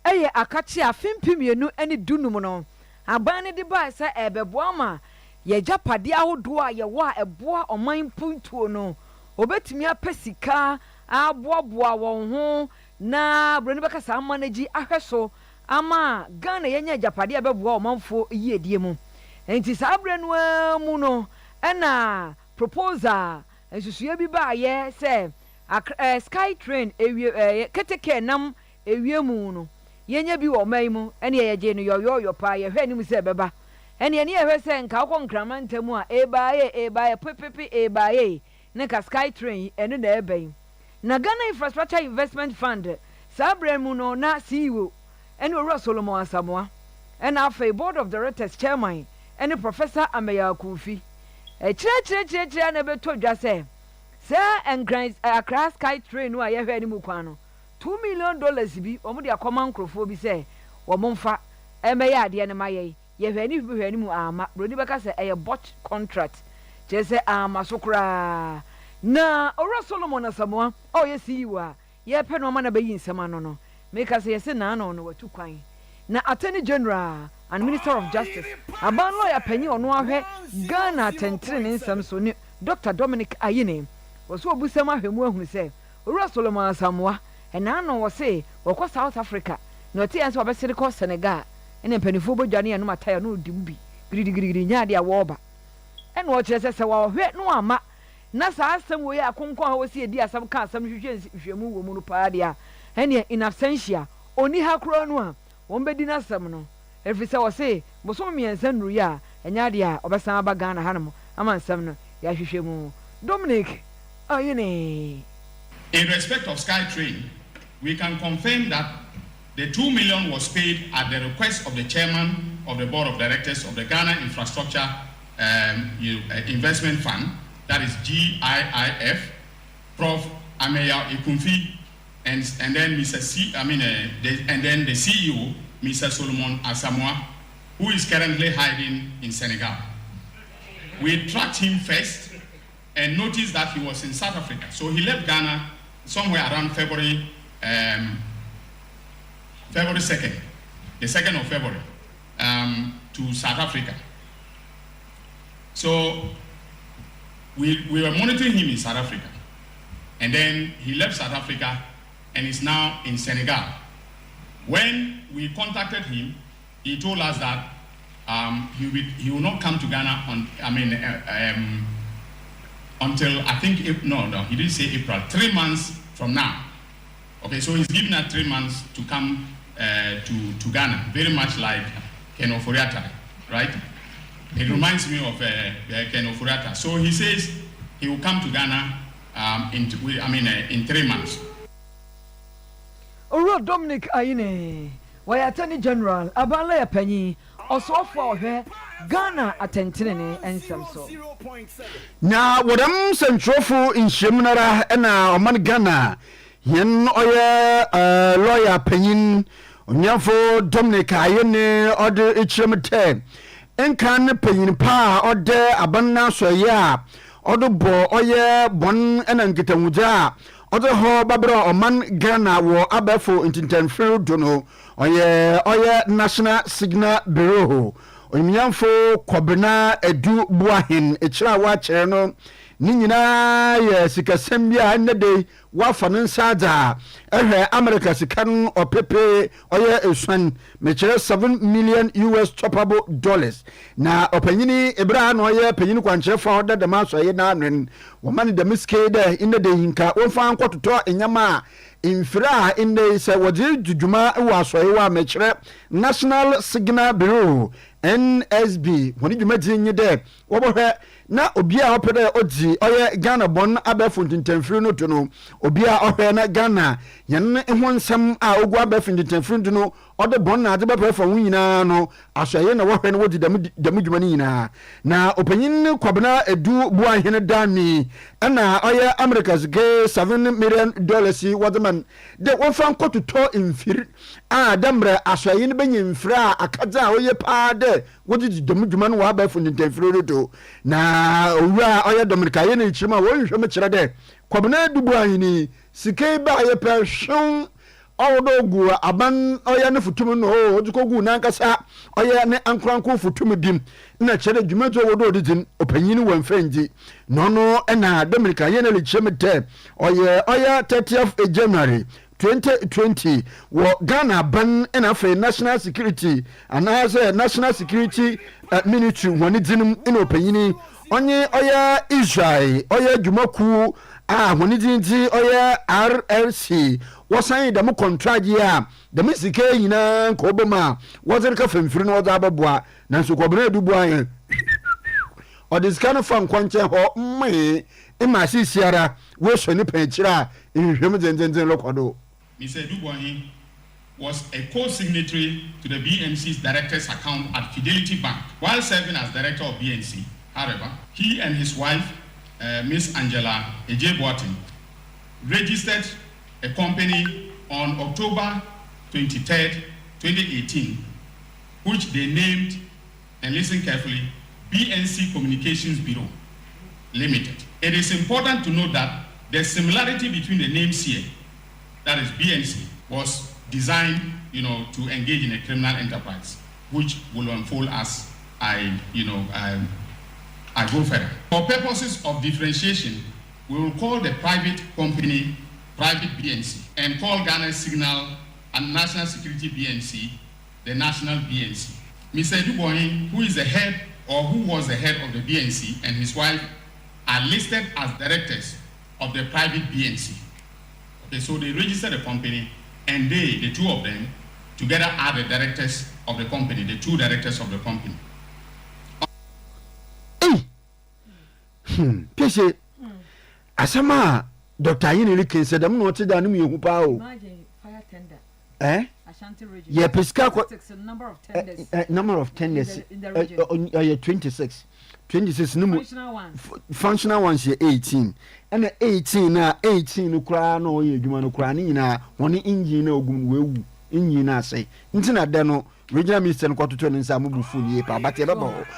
ɛyɛ akachi afimpi mienu ɛne dunum no aban ne de ba sɛ ɛbɛboa ma yɛgya pade ahodoɔ a yɛwɔ a ɛboa ɔman puntuo no obetumi apɛ sika aboaboa wɔn ho na broni bɛka saa ama no gyi ahwɛ so ama Ghana yɛnya agyapadeɛ a bɛboa ɔmanfoɔ yiedie mu enti saa brɛ no mu no ɛna proposal nsusuye bi ba yɛ sɛ sky train ewie keteke nam ewie mu no yɛnya bi wɔ ɔman mu ɛne yɛgye no yɔyɔyɔ paa yɛhwɛ anim sɛ bɛba ɛne ɛne yɛhwɛ sɛ nka wokɔ nkrama ntamu a ebaayɛ pepepe ebaayɛ ne ka sky train ɛno na ɛbɛn na Ghana Infrastructure Investment Fund saa brɛ mu no na CEO ɛne owura Solomon Asamoah ɛna afei board of directors chairman ɛne Professor Ameya Kofi kyerɛkyerɛkyerɛ na ɛbɛtɔ dwa sɛ ɛnkran Accra sky train no a yɛhwɛ ne mu kwan no $2 million bi wɔn de akɔma nkurɔfoɔ bi sɛ wɔn mfa ɛmɛyɛ adeɛ no ma yɛhwɛ ne hwɛ ne mu ama broni bɛka sɛ ɛyɛ bot contract kyerɛ sɛ ama so koraa na owura Solomon Asamoah ɔyɛ CEO a yɛpɛ no ɔma na bɛyi nsɛm ano no meka sɛ yɛsɛ naano no watu kwan na Attorney General and Minister of Justice aban lawyer panyin ɔno ahwɛ Ghana tentere ne nsɛm so ne Dr. Dominic Ayine wɔso obusɛm ahwɛ mu ahunu sɛ owura Solomon Asamoah ɛnaano wɔse wɔkɔ South Africa na ɔte yɛn sɛ wɔbɛsere kɔ Senegal ɛna mpanimfoɔ bɔdwane yɛn no mataya no odi mu bi girigirigiri nyaade a wɔɔba ɛna wɔkyerɛ sɛ wɔhwɛ no ama na saa asɛm wɔ yɛ akonkɔn a wɔsi edi asɛm ka asɛm hwehwɛmu wɔ mu no paa deɛ ɛne in absentia oni ha koro no a wɔn bɛdi n'asɛm no ɛfiri sɛ wɔse bosom mmiɛnsa nnuru yɛ a ɛnya adeɛ a ɔbɛsan aba Ghana hanom ama nsɛm no yɛahwehwɛ mu Dominic Ayine. In respect of SkyTrain, we can confirm that the $2 million was paid at the request of the chairman of the board of directors of the Ghana Infrastructure Investment Fund, that is GIIF, Prof. Ameya Ikunfi, and then and then the CEO, Mr. Solomon Asamoah, who is currently hiding in Senegal. We tracked him first and noticed that he was in South Africa. So he left Ghana somewhere around February 2nd, the 2nd of February, to South Africa. So we were monitoring him in South Africa. And then he left South Africa and is now in Senegal. When we contacted him, he told us that he will not come to Ghana until I think he didn't say April, 3 months from now. Okay, so he's giving us 3 months to come to Ghana, very much like Ken Oforiatta, right? It reminds me of Ken Oforiatta. So he says he will come to Ghana in 3 months. Oro Dominic Ayine, why Attorney General Abala Penny, also for her Ghana attentine and some so. Now, what I'm saying, Trophy in Shimnara and now man Ghana, Yen Oya lawyer Penny, Onyafo Dominic Ayine, order Ichimate, and can Penny Pa, order Abana Soya, order Bo Oya Bon and Angitamuja. Other ho babra oman Ghana wo abefo intintenfero dono oye National Signal Bureau oyimyamfo kwabena edu buahin echira wa kire no ni nyina ye sikasem bia nede wa fa nsaza ehwe America sikan opepe oye esuan mechire $7 million choppable dollars na opanyini ebra no oye panyini kwankire fa oda de maso ye na anwen wo mani de miske de inede hinka wo fa ankototo enyama infra inde se wodi duduma wa asoye wa mechire National Signal Bureau NSB woni dwuma dinyi de wo bohwe na obia opede odi oye Ghana bon abefo ntintemfiri no to no obia ohwe na Ghana yen ho nsem a ogu abefo ntintemfiri no ode bon na ade beprefa wu nyina no asoye na wohwe na wodi dam dwuma ni nyina na opanyin kwabena edu buahene dani na oye America's gay $7 million wadman de wonfan kotuto infiri a damre asoye ne benyimfira akaza oye pa de wodi dwuma no wa abefo ntintemfiri do na owura oya Dominica ye na chima wo hwehwe me kire de kwabena dubu ahini sikei ba ye pension odogu aban oya ne futum no odukogu na nkasa oya ne ankranko futum bim na kire dwumato wodo odidin opanyini wonfenji no na Dominica ye na chime te oya 30th January 2020 wo Ghana ban na for national security and as national security ministry woni dinum ina opanyini onye oya Israel oya Jumaku woni dinji oya RLC wasan da mu contract ya da mu sike nyina ko obema wazir ka famfiri no za baboa nanso ko bena dubu an odiskan fan kwanche ho ma sisiara we so ni panchira nhwem zenzenzen lokodo. Mr. Dubois was a co-signatory to the BNC's director's account at Fidelity Bank. While serving as director of BNC, however, he and his wife, Miss Angela Okogyeabour Ocran, registered a company on October 23rd, 2018, which they named, and listen carefully, BNC Communications Bureau Limited. It is important to note that the similarity between the names here, that is BNC, was designed, to engage in a criminal enterprise, which will unfold as I go further. For purposes of differentiation, we will call the private company private BNC and call Ghana Signal and National Security BNC the National BNC. Mr. Dubois, who is the head or who was the head of the BNC, and his wife are listed as directors of the private BNC. Okay, so they registered the company, and they, the two of them, together are the directors of the company, the two directors of the company. Pese asama Dr. Yini Likin said I'm not down me who power. Fire tender. Ashanti region. Yeah, Pesca number of tenders in the region. 26. 26 no functional ones 18 and 18 na 18 kura no ye dwuma no kura ni na woni engine na ogum wewu engine na say ntina de no regional minister no kwato ne nsa mubufu ni pa but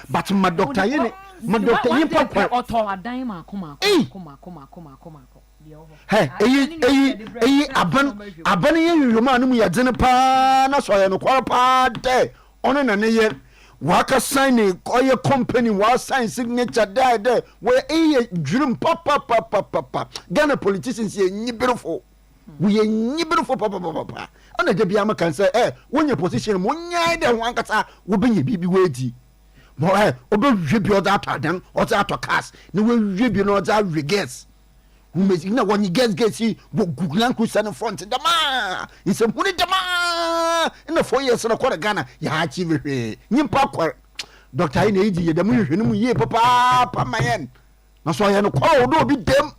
but ma doctor ye pa auto adan ma koma hey eyi aban ye yuma no mu ya dzene pa na so ye no kwara pa de ono na ne ye waka sign a company wa sign signature there where a dream papa Ghana politicians ye beautiful we ye beautiful papa and the biama can say when your position munya de wan kata wo be ye bibi wedi mo obe hwebi oda atadan oda atokas ne we hwebi no oda regrets who may na when you get see wo gugulan ku stand in front the ma it's a money the ma in the 4 years na kwa Ghana ya achieve hwe nyimpa kwa doctor ina iji ye dem hwe no mu ye papa mayen na so ye no kwa odo obi dem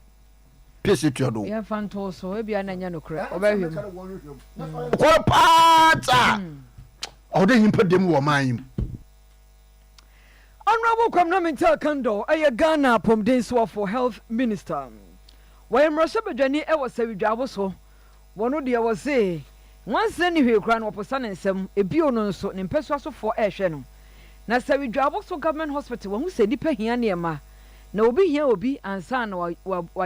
pese tuado ya fanto so e bia na nya no kra obahwe mu kwa pata odo nyimpa dem wo man Honorable Kwamnaminta Kando a Ghana Pomdenso for Health Minister when Russia Bajani ever say we jabo so one of the was say once any we crown oposan and some a biono so in peso for air channel. Na say we jabo so government hospital when we say nipa here near ma na obi here obi and son wa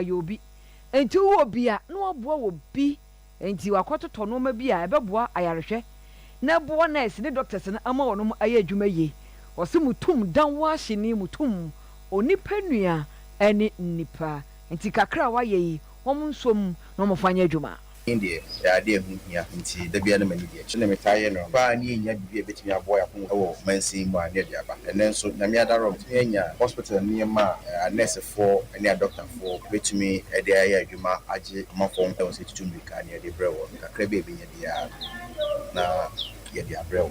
yobi and two obi a no boa obi and you are quarter to no maybe a beboa ayarehwe na boa nurse ne doctors na ama wono aye adwuma ye wose mutum dan wa hye mutum onipa nua ene nipa nti kakra wa ye hom nsom no mo fanya adwuma India ya de hu hia nti da bia na mani de chine metaye no ba ni nya bibia betimi aboya ko wo mansi mu ade de aba enen so na me adaro nya hospital ni ma nurse for any doctor for betimi e de aye adwuma age amafo nko se tutu ka ni de brewo kakra be nya dia na ye dia brewo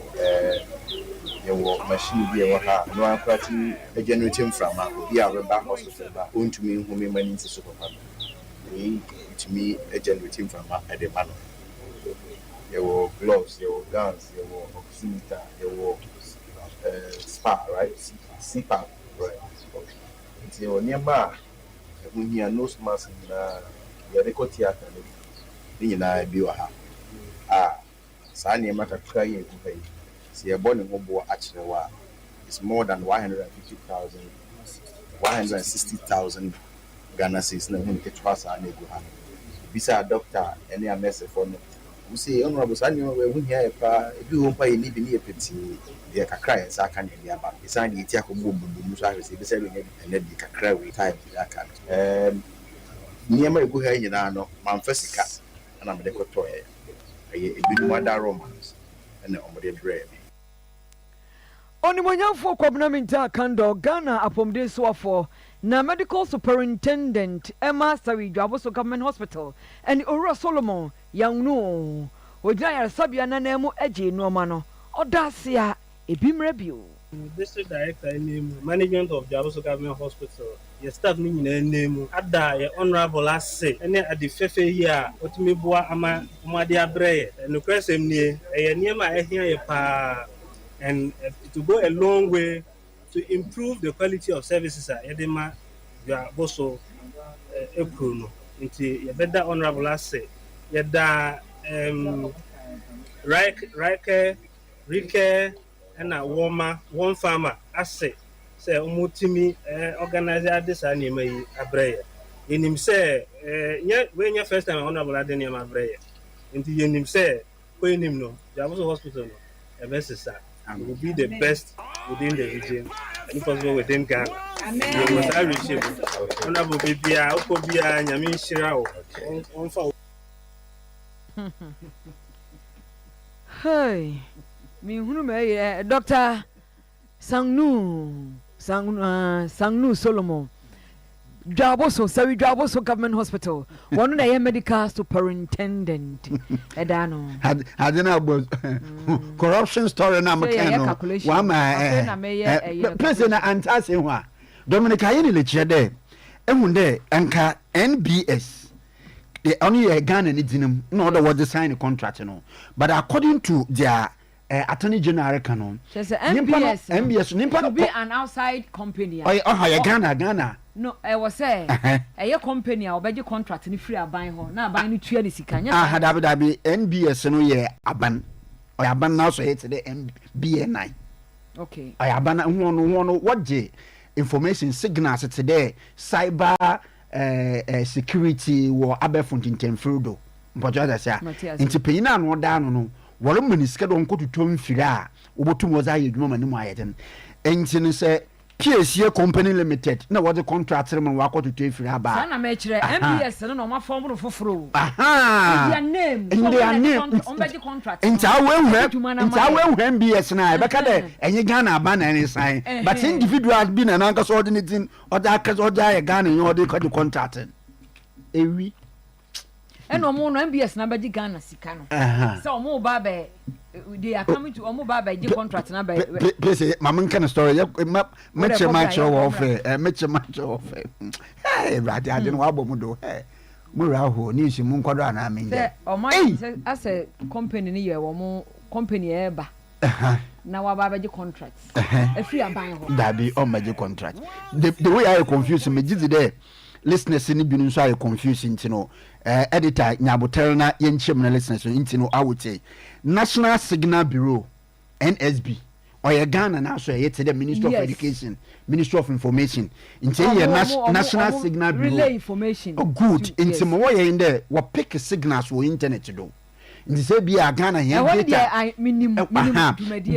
yewo machine bi e wo ha no akwati e generating from obi a reba hospital ba ontumi hu me mani nti so papa to me a generating from at the panel. There were gloves, there were guns, there were oximeter, there were spa, right? CPAP, right? There were nearby when you are nose mask in the record theater. Then I be a Sanya matter crying to pay. See a born in Hobo actually, it's more than 150,000, 160,000 Ghana says, no, whom get was a nego. Bisa doctor any a message for me. We say honorable Sanyo when here you won't pay need be a petty the cry as I can in the about beside the Tiaco boom I say the and then the cry with time that can near my go here in ano Manfessica and I'm the cotoy a bit more romance and the omode dream. Oni monyamfo Kwamnaminta Kando Ghana apomdenso for na medical superintendent Emma Sawi Dwaboso Government Hospital and Ora Solomon yang no ojaya sabia na nemu eje no ma no odasia ebimre bio district director name management of Dwaboso Government Hospital your staff ni nyina name ada ye honorable ase ene ade fefe here otimi boa ama umade abreye no kwesem ni ye niema ehia ye pa and to go a long way to improve the quality of services edema you are also Ocran into your better honorable asset yeda Rike and a warmer one farmer asset say umutimi organizer this anime abreye in him say when your first time honorable adenium abreye into him say when him no there was a hospital no a best and will be the best within the region and possible within Ghana. You must have received honorable Bibia, Okobia, Yamin Shirao. Hey, me who Dr. Sangnu Solomon. Dwaboso, Sawi Dwaboso Government Hospital. One of the medical superintendent. Edano. Had corruption story na mekano. Wa ma president antase ho a. Dominic ayeni le chede. Ehunde enka NBS. they only a Ghana and dinum, no other was the sign a contract, you know. But according to their Attorney General canon, MBS to be an outside company. Ghana. No, I was saying a company or budget contract in free buying home. Now buying 2 years. Had NBS no ye aban. Or aban now so it's the MBNI. Okay. I aban one what J information signals today cyber security or abefunt in Frudo. But just say into Pina no down no. One minute schedule on to Tom Fira, Ubotum was I woman in my head. And say PSA Company Limited. No, what the contract and walk to take for her back. Sana Metre, MBS, and no, my form of fro. Aha! Their name, in their name, on the contract. In Tower, MBS and I, Becade, and you Ghana ban any sign. But individual has been an uncle's ordinance or that or die a gun in order to contract. Every. And no more MBS number the Ghana Sicano. So more babe. They are coming to Omo Baba contract number. Please, Mamma can story. Much a match of much a match of. Hey, right, I didn't want to do. Hey, Muraho, Nishi Munquadana. I mean, or my as a company near or more company ever. Now, our Baba contracts. A free buying that be on my contract. The way I confuse me, did there. Listeners in the Bunun so confusing, you know. Editor Nyabotelna Yenchim listeners into I would say National Signal Bureau NSB or Ghana now so yet the Ministry of Education, Ministry of Information into National Signal Bureau relay information. Oh good into more in there what pick signals for internet to do. In the say be a Ghana here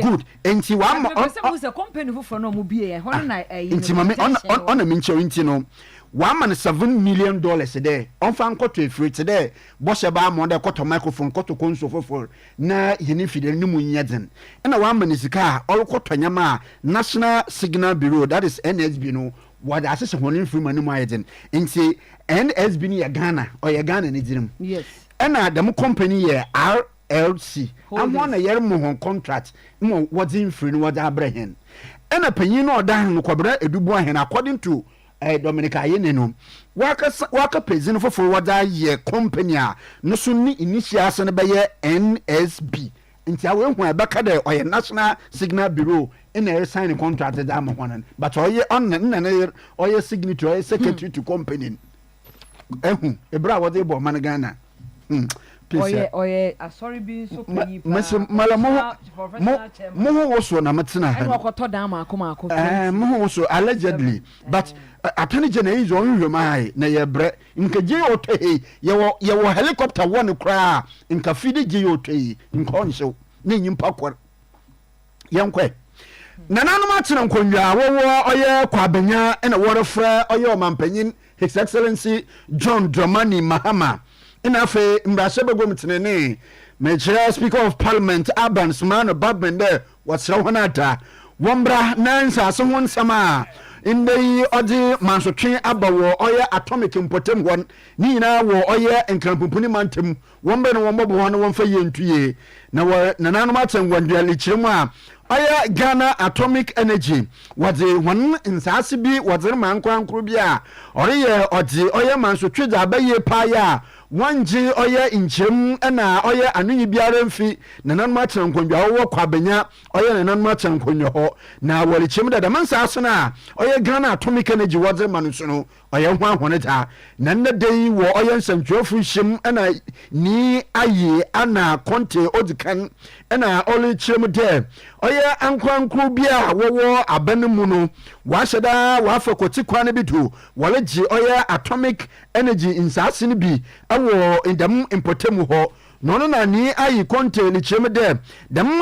good into one was a company for no mobile into on a mincho into $1.7 million a day. On fan quarter free today. Boss about more than quarter microphone, quarter console for na yenifidel numu yadzen. And a 1 minute car, all quarter yama National Signal Bureau, that is NSB no. What assess one free manu yadzen. And say NSB ni Ghana or Ghana in Idrim. Yes. And the company here RLC. I'm one a year more contract. No, what's in free, what Abraham. And a penny no down no quabra a dubois and according to Dominica Yeneno. Waka Pezin for forward year company no soon initials and by NSB. Until I went back there or a National Signal Bureau in a signing contract that I'm on. But or ye on or your signature secretary to company. A bra was able Managana. Oye, sorry being so Malamo was one Amatina. Allegedly, but Attorney General is on your mind. Na ye bre in Kajote, you helicopter one cry in Kafidi Giote in Conso, Nin Pawker. Young Quay. Nanano Martin and Konya, Oye Quabenya, and a water fra, Oyo Mampenin, His Excellency John Dramani Mahama. In a fe, Mbaseba Gomitene, Major Speaker of Parliament, Abans, man of Babman there, what's Rohanata, Wambra, Nansa, someone Sama, in the Odi Mansotri Abawo, Oya Atomic Importem one, Nina, Oya and Campuni Mantum, Wamba and Wamba one for you and 2 years. Now, Nananomat and Wandali Chima. Oya Ghana Atomic Energy was the one in Sasibi was a man Krubia, Oya Oya Mansotri Abaye Paya. 1G Oya in Chim and Oya and Nibiaran fee, Nanan Machan Kunja, Quabenya, Oya and Nan Machan Kunyo. Now, while it's Chim that the Mansasana, Oya Ghana Atomic Energy was a Manusuno, Oya Waneta, Nanda Day, Oya and Joffrey Shim and I ni Aye Anna Conte Odican and I only Chim there. Oya Ankwan Krubia, War Abenamuno, Washada, Wafa Kotikwanebitu, Waleji Oya Atomic Energy in Sassinibi. In them impotemu ho no na ni ayi konte ni cheme dem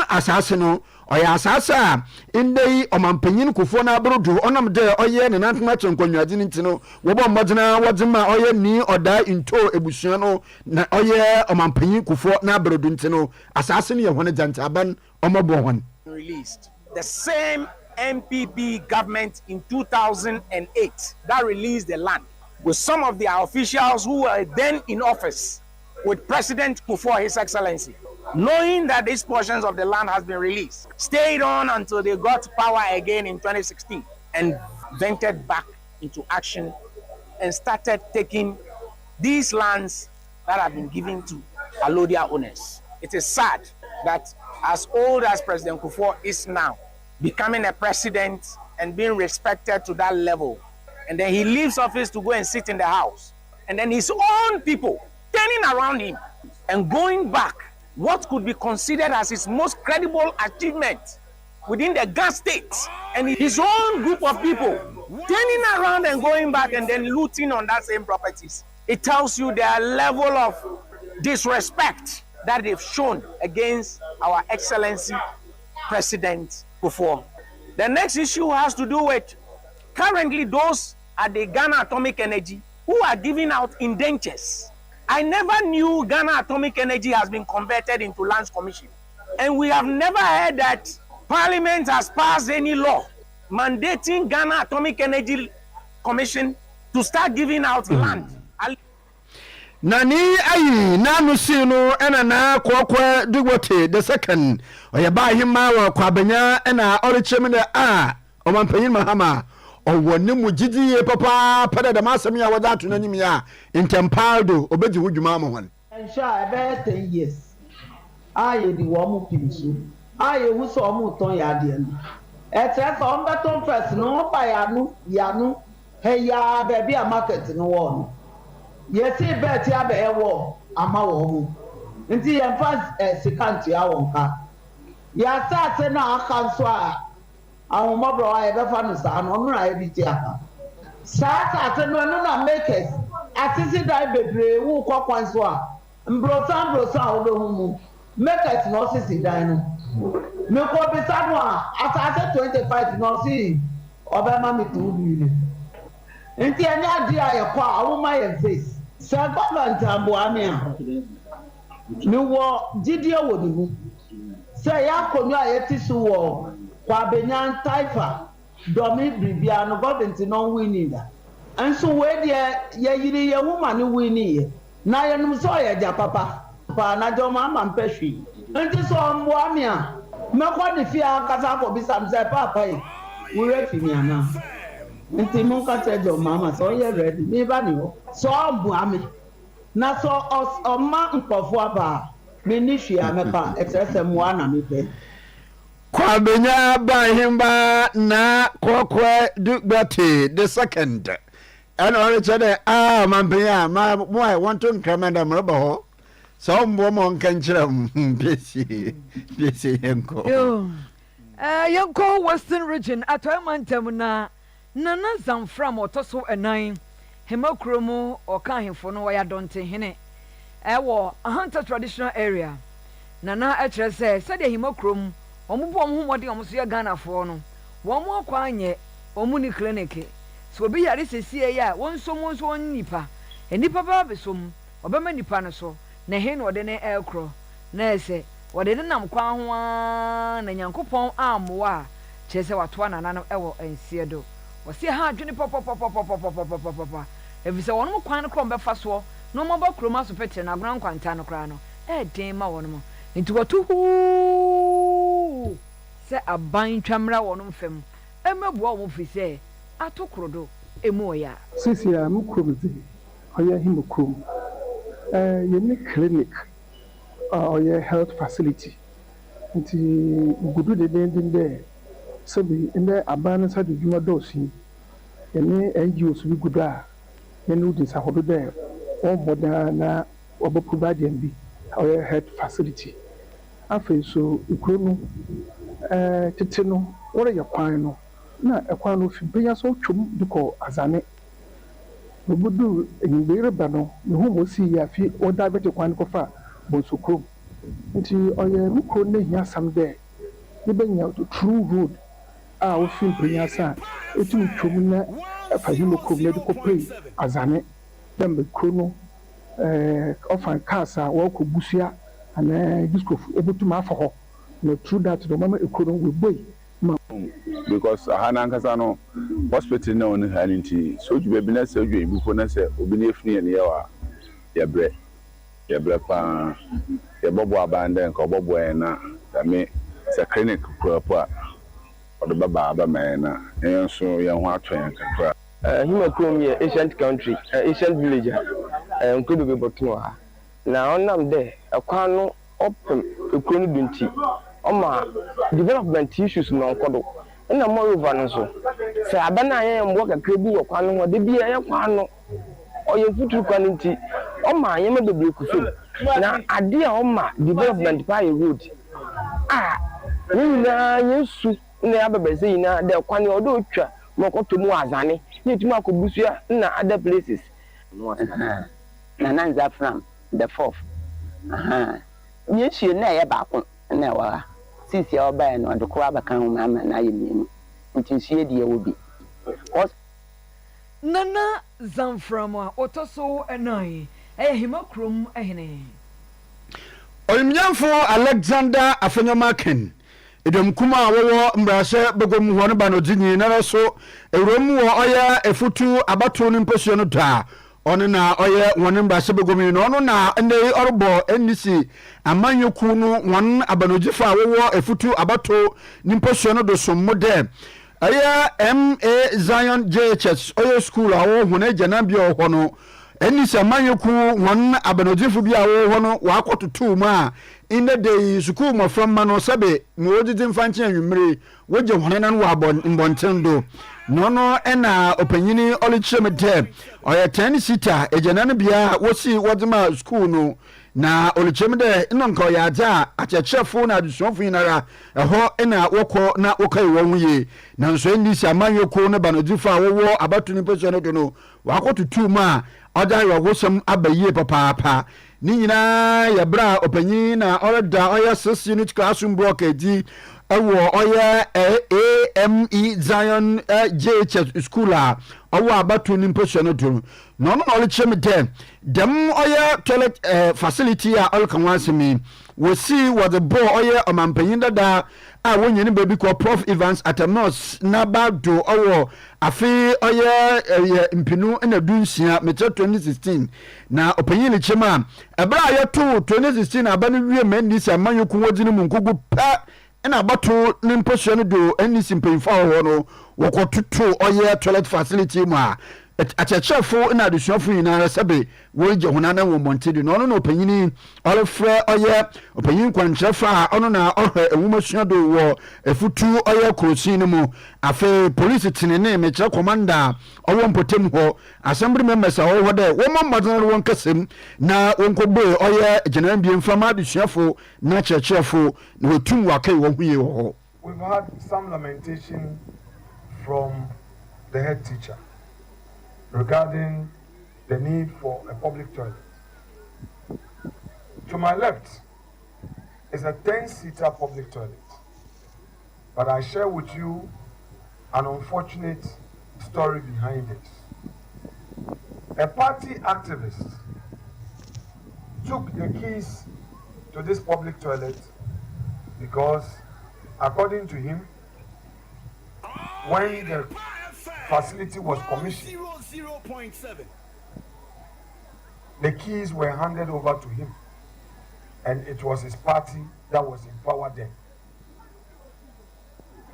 asase no oya asasa in dey omampanyin kufo na abrodu onam de oye ne nantuma chenkonwadi ntino wo bo modena wodema oye ni oda into ebusua no na oye omampanyin kufo na abrodu ntino asase ne ye hone jantaban omobo hon released the same MPP government in 2008 that released the land with some of their officials who were then in office with President Kufuor, His Excellency, knowing that these portions of the land has been released, stayed on until they got power again in 2016 and ventured back into action and started taking these lands that have been given to Alodia owners. It is sad that as old as President Kufuor is now, becoming a president and being respected to that level, and then he leaves office to go and sit in the house, and then his own people turning around him and going back what could be considered as his most credible achievement within the Gas state, and his own group of people turning around and going back and then looting on that same properties. It tells you their level of disrespect that they've shown against our Excellency President Kufuor. The next issue has to do with currently those at the Ghana Atomic Energy who are giving out indentures. I never knew Ghana Atomic Energy has been converted into Lands Commission. And we have never heard that Parliament has passed any law mandating Ghana Atomic Energy Commission to start giving out land. Nani ayi nanu sino ena na kwakwa dugote the second Oyeba hima wa kwabenya ena orichemene omampanyin mahama owone mujidiye papa pada da masemi a wada to nanim ya intempaldo obeji wudwuma mo hon ensure about 10 years aye di wo mu pinsu aye wu so mu ton ya de no etre so mbeton first no pa yanu heya baby a market no wo no yesi bet ya be ewo ama wo mu nti ye fa sekanti a wonka ya start na aka so a ahomobro a ye be fa no sa no no a bi ti aka start no na makers atisi dai bebre wu kwakwan so a mbrosan wo be hu mu makers no sisi dai no me ko be sa no a asa 25 no si obema mi 2 million nti anya dia ye kwa awoma ye face se government amboami a ni wo gidie wo ni mu se ya konu a yeti su wo kwa benyan taifa domi bibia no government no winning da enso we de ye yiri ye huma ni winning ye na ye num so ye ja papa pa na jo ma mpehwi nti so amboami a me kwa de fia kasa ko bisam se papa yi wo refi mi ana nti mo ka tejo mama so ye ready me ba ni ho so bu ami na so oma nkofo aba me ni hwia me pa exercise mo ana me pe kwabenya ba himba na kokwe dugbati the second and ori chede mampenya mo I want to increment am robo ho so mbo mo nkanchira Piesie yenko yenko Western region atoyamantem na Nana Zamfram otoso enan hemakromu okahemfo no waya donte hene ewo ahanta traditional area nana ekire se de hemakrom omubo omhomode omso ye Ghana fo no wo mo kwanye omuni clinic so obi yare sesie ya wonso nipa enipa ba besom obema nipa no so na he no ode ne ekro na ese ode ne nam kwa ho na nyankopon amwa chese watoa nana no ewo ensiedo wasi ha dwene pop evise wonum kwan no krom befa so no mo ba kroma so pete na agran kwanta no kra no den ma wonum nti watu se aban twamra wonum fam emebua wo fise atokrodo emoya sisi ya mukrozi oya himokrom yeni clinic oya health facility nti gudu de den sabi inde abana sa de juma dosi ene NGOs bi guda ene udi sa hodo de o boda na obo provide bi our health facility afi so ikrono tete no wore ya kwan no na ekwan no fi benya so twom diko azane obudu enyibere ba no ne ho mosi ya fi oda bete kwan ko fa bonsokrom nti oye mukro ne hia sam de ibenya true road ofin prinyasa etu twom na afahimo komle de kopre azane dembe krono ofan kasa wo ko busua ana discof obutu afa ho no true that no mama ekono we boy because ahana nkasa no hospital na on haninti so ju be na se ju ibufo na se obi na efini ne yawa yebre pa ye bobo abande nka bobo na me se clinic proper or the baba man, and so young Watson. Himokrom, ancient country, ancient village, and could be Botoa. na onam de ekwan no open ekuro no dunti oma development issues no nkodo na moreover no so se abana ye mbo kakra bi wo kwan no de bi ye kwan no oye futuru kwan nti oma ye me bebre kufu na ade a oma development pa ye road na yesu na ababeze ina de kwan no do twa mokoto mu azane ni tuma akobusua na other places na nanza from the fourth yesu na ye ba ko na wa sisi ya oba no de ko abakan ho mama na ye mienu ntinsie de wo bi nana zamframa otoso enai himakrom ehene Oyimyanfo Alexander Afenyomaken edom kuma wowo mbrase begom ho no ba no dinyi na so ewrom wo oya efutu abato no mposuo no da ono na oya won mbrase begom no ono na ene orbo enisi amanyoku no won abanojifa wowo efutu abato no mposuo no do sommode aya MA Zion JHS oya school awo hona jana bia ho no enisi amanyoku won abanojifu bia wo ho no wakototu ma in the day school mo from mano sabe no odidi mfanche anwumre woje honena no wabon mbonten no ena opanyini olichemete oya 10 sita ejana no bia wosi wodema school no na olichemede ino nka oya aja achechefo na adusofo yinara eho ena wokọ na wokai wonye na nso enisi amanyoko no banodifa wowo abatuni peso no do no wakotutu ma oda yogosem abaye papa ni nyina ya bra opanyi na oreda oya 6 unit classroom block edi ewo oya AME Zion JHS school a owo abatu ni mposo no do no ole chemete dem oya toilet facility a all kan wansemi we see what the boy oya omampanyin dada a wonyeni baby ko Prof Evans Atanos na bado owo afi oya impinu na dunsia metre 2016 na opanyin ni chema ebra ya to 2016 abanu wie mani si amanyoku wodini munkugu pa na abato ni mposo no do eni simpemfa ho no wokotutu oya toilet facility ma achechefo na adusuafo nyina sabe woje honana wo montedi no no opanyini olefre oye opanyin kwanchefa ono na ohwe ewumasua do wo efutu oye krosin mu afi police tinene meche commander owo mpotem ho assembly members ho de wo mammadon won kasem na wonkobo oye general bi mfama adusuafo na chechefo na wetum wakai wo huye ho. We've had some lamentation from the head teacher regarding the need for a public toilet. To my left is a 10-seater public toilet. But I share with you an unfortunate story behind it. A party activist took the keys to this public toilet because, according to him, when the facility was commissioned, the keys were handed over to him, and it was his party that was in power then.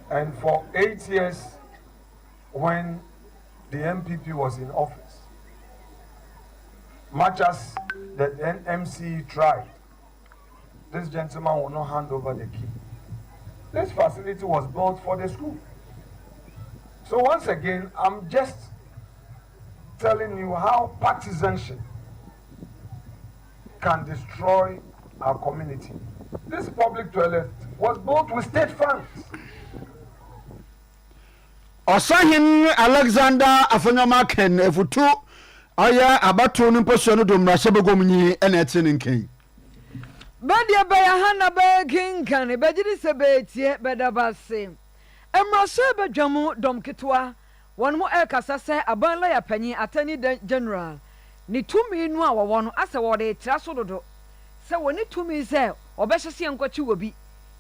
And for 8 years, when the MPP was in office, much as the NMC tried, this gentleman will not hand over the key. This facility was built for the school. So once again, I'm just telling you how partisanship can destroy our community. This public toilet was built with state funds. Osahin Alexander Afenyomaken efutu aya abato no mposo no do mrase begomnyi ena etinken. Badia baya hana begin kan bejiri sebetie bedabase. Emrase bedwamu dom ketwa won mo ekasa se abanla ya panyi atani general ni tumi nu a wo no ase wo de tra so dodo se woni tumi se obehye enkochi wobi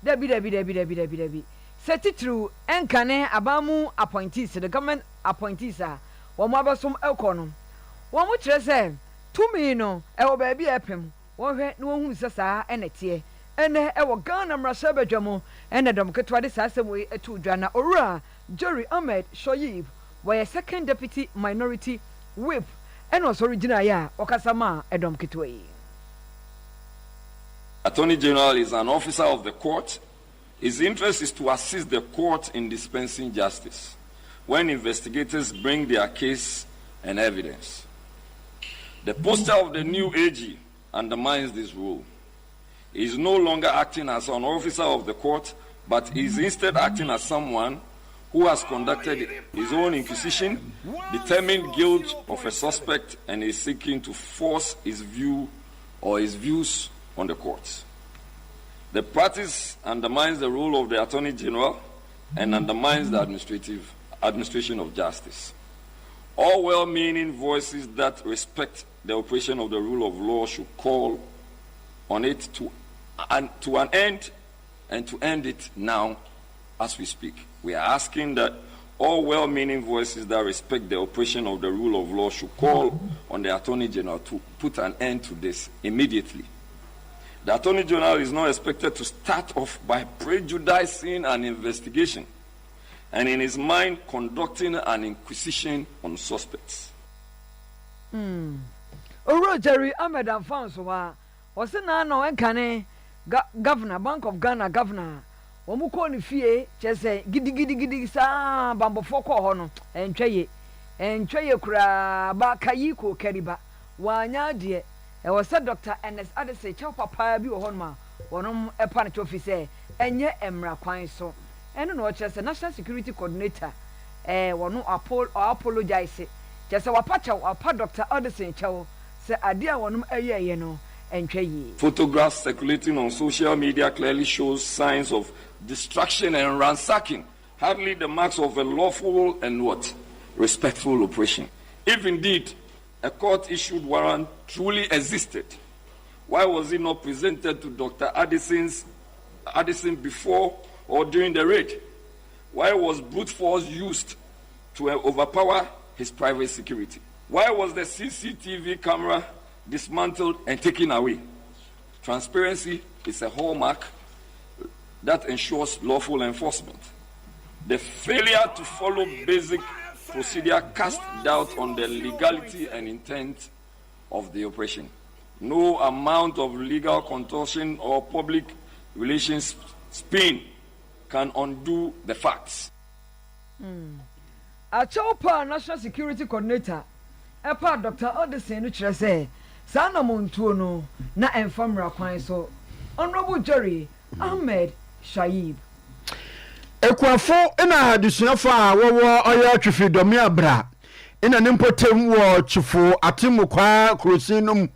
dabi se titru enkane abamu appointees the government appointees a wo mo abasom ekono wo mo kire se tumi no e wo ba bi epem wo hwe na wo hu se saa enete ene e wo Ghana mrase bedwamu ene dom ketwa de saa se wo etu dwa na owura Jerry Ahmed Shoyib were second deputy minority whip and was original ya okasama edom kitwe. Attorney General is an officer of the court. His interest is to assist the court in dispensing justice when investigators bring their case and evidence. The poster of the new AG undermines this rule. He is no longer acting as an officer of the court, but is instead acting as someone who has conducted his own inquisition, determined guilt of a suspect, and is seeking to force his view or his views on the courts. The practice undermines the role of the Attorney General and undermines the administration of justice. All well-meaning voices that respect the operation of the rule of law should call on it to an end, and to end it now as we speak. We are asking that all well-meaning voices that respect the operation of the rule of law should call on the Attorney General to put an end to this immediately. The Attorney General is not expected to start off by prejudicing an investigation and in his mind conducting an inquisition on suspects. Jerry Ahmed Afonso was no Governor, Bank of Ghana Governor. Omuko ni fie chese gidi sa bambo foko hono entweye kura ba kayiko keriba wanya de e was Dr. NS Adese chaw papa bi wo hono ma wonom epa na office enye emra kwan so eno no chese National Security Coordinator wono apologize chese wapa Dr. Adese chaw se ade a wonom ayeye no. Photographs circulating on social media clearly shows signs of destruction and ransacking, hardly the marks of a lawful and respectful operation. If indeed a court-issued warrant truly existed, why was it not presented to Dr. Addison before or during the raid? Why was brute force used to overpower his private security? Why was the CCTV camera dismantled and taken away? Transparency is a hallmark that ensures lawful enforcement. The failure to follow basic procedure casts doubt on the legality and intent of the operation. No amount of legal contortion or public relations spin can undo the facts. Achopa National Security Coordinator, Epa Dr. Odesen Uchrese. Sana Montuno na enfamra kwan so Honorable Jerry Ahmed Shaib Ekwafo ina adusuafo a wowo oya twifi domi abra ina nimpotem wo twifo atimukwa krosinum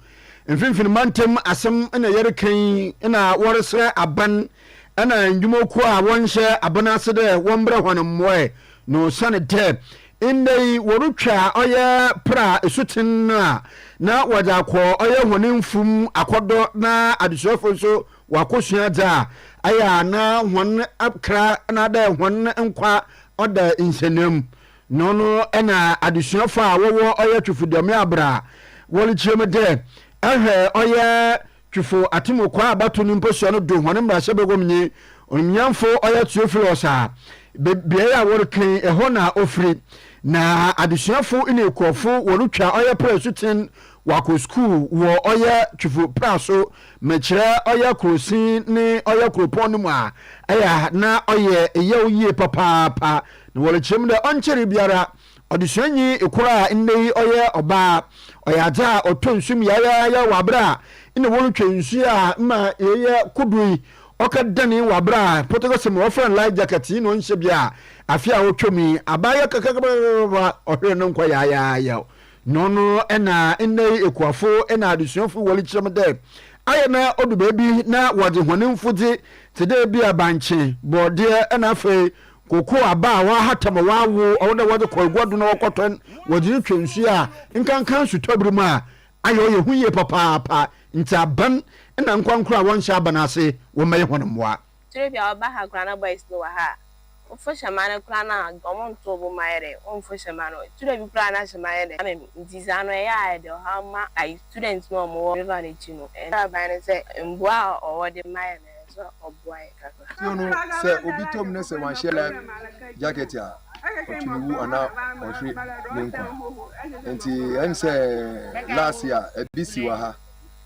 mfimfini mantem asem ina yerekan ina woresre aban ina ndwumoku a wonhye abanase de wombra hwanomwe no sane de indai worutwa oya pra esutin na waja ko oya honemfum akodo na adusuafo so wakosua da aya na hon akra na da hon nkwa oda insenem no ena adusuafo a wowo oya twufudome abra wolichiem de ehwe oya twufo atimokwa abato nimposuo no do hon mra sebegomnyi onmyamfo oya tuofilosa bebia ya workan eho na ofri na adusuafo ine ekofo worutwa oya presutin wako school wo oya twufo praso mechira oya krosin ni oya kropon mu a aya na oye eyewuye papa na wolechim de oncheri biara odusuanyi ekura inde oya oba oya ja otonsum ya wabra ine worutwa nsu a ma eye kudui okadani wabra potogosem ofran life jacket no nche bia afia otwomi abaya kakakaba ohwe no nkwa ya nono ena ene ekuafo ena adusuafo wolichim de aya na odu baby na wode honemfudi tede bia banche bode ena fe koko aba wa hatama wawo oda wode kogodo na wokoton wode twensu a nkankan su tobrim a ayo ye huye papa ntaban ena nkwankura wonhya abanase wo maye honemwa tire bia oba ha grana boys no wa ha ofo shamana krana gomo nto bo mayere ofo shamana tire bi krana shamayere am ndizano ya de ha ma ai students no mo river na chino e ba na se mbua o de mayere so oboy kakra no se obi tom ne se wan share jacket a otuniwu ana ohwe nenkwa enti en se last year ebisi wa ha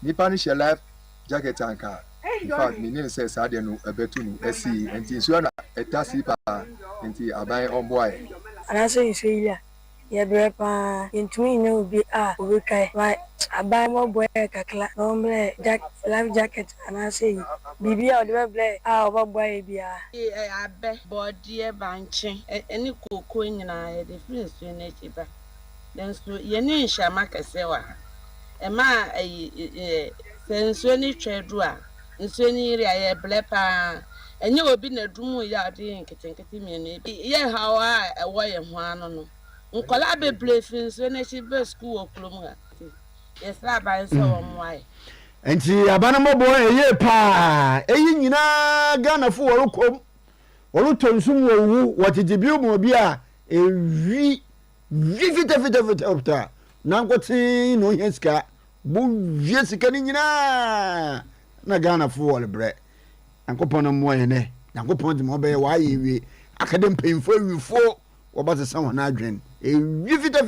nipa ni share life jacket anka in fact meaning says I don't know a better no see and so na etasi pa nti aban omboy ana say you say ya brepa intumi no bi obi kai why aban mo boy kakla no mle life jacket ana say bibi o de ble oba boy bia abe body banche eni koko nyina e de friends na chiba then so ye ni nhama kese wa e ma senso ni twedu a nso ni ri aye blepa enye obi na dumu ya de nketenkete mienu ye hawa e wo ye ho ano no nkola be blefin so na chi be school oklom ha yes la ba nso wo mwai enti abana mobo eye pa eyi nyina Ghana fo worokom worotonsun wowu watidibiu mo bi a ewi vita opta nankoti no yeska bu yesika ni nyina na Ghana fo wole bre ankopon mo ye ne ankopon di mo be wa yewi akadem pemfo wifo wobase san na adwen ewi vita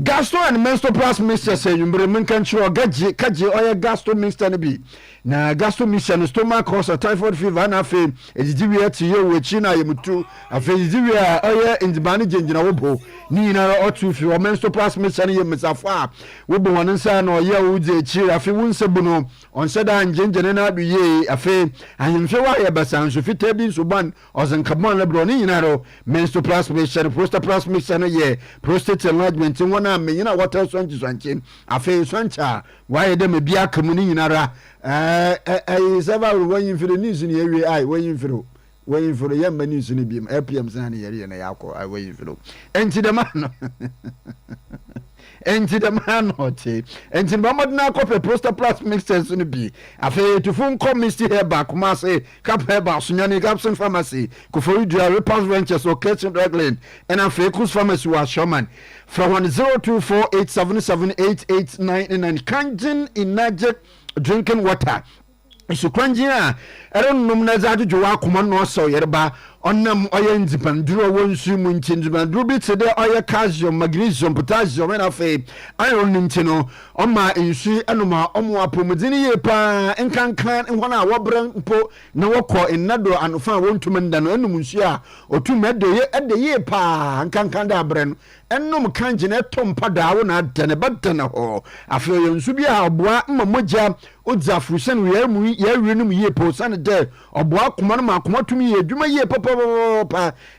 Gastro and menstrual plus mixture say you bring control kaji oya gastro mixture ne bi na gastro mixture no stomach cause typhoid fever na fe ejidiwe ti ye we chi na yemutu afe ejidiwe oya indibani genjina wobo ni na otu fi o menstrual plus mixture ye mesafo a wobo won nsa na oya uje chi afe wunsebu no onse da ngenjene na adu ye afe ahemhwe wa ye basan so fita bi so ban ozenkabon le bro ni na ro menstrual plus mixture prostate plus mixture no ye prostate enlargement wona menyina water swanchi afi swancha waye dem bia kamuni nyinara seba woyin firi news ni ewie ai woyin firi yamba news ni biem APM sana ni yeri na yakọ woyin firi enti de man oti enti Muhammad na kope prostate plus mixers ni bi afi to phone call Mr. Heba kuma say cap Heba sunyani capsule pharmacy kufori dua repulse ventures or kitchen drugland and afi kus pharmacy wa Shoman from 0248778899 Kanjin Inaje drinking water isu kwanjia erenum na za dwo akoma no so yerba onnam oye ndipanduro wonsu mu ntindipanduro bi tede oye calcium magnesium potassium na fe iron ntino oma nsu enuma omo apomudini ye pa enkankan nhona wobran mpo na wokọ ennado anofa wontum ndano enum nsu a otum ede ye pa enkankan da abren enum kanjine tompa dawo na dane badana ho afi nsu bi a oboa mmamogya odzafrusen we yenum ye po san de oboa koma no makoma tumi ye dwuma ye papa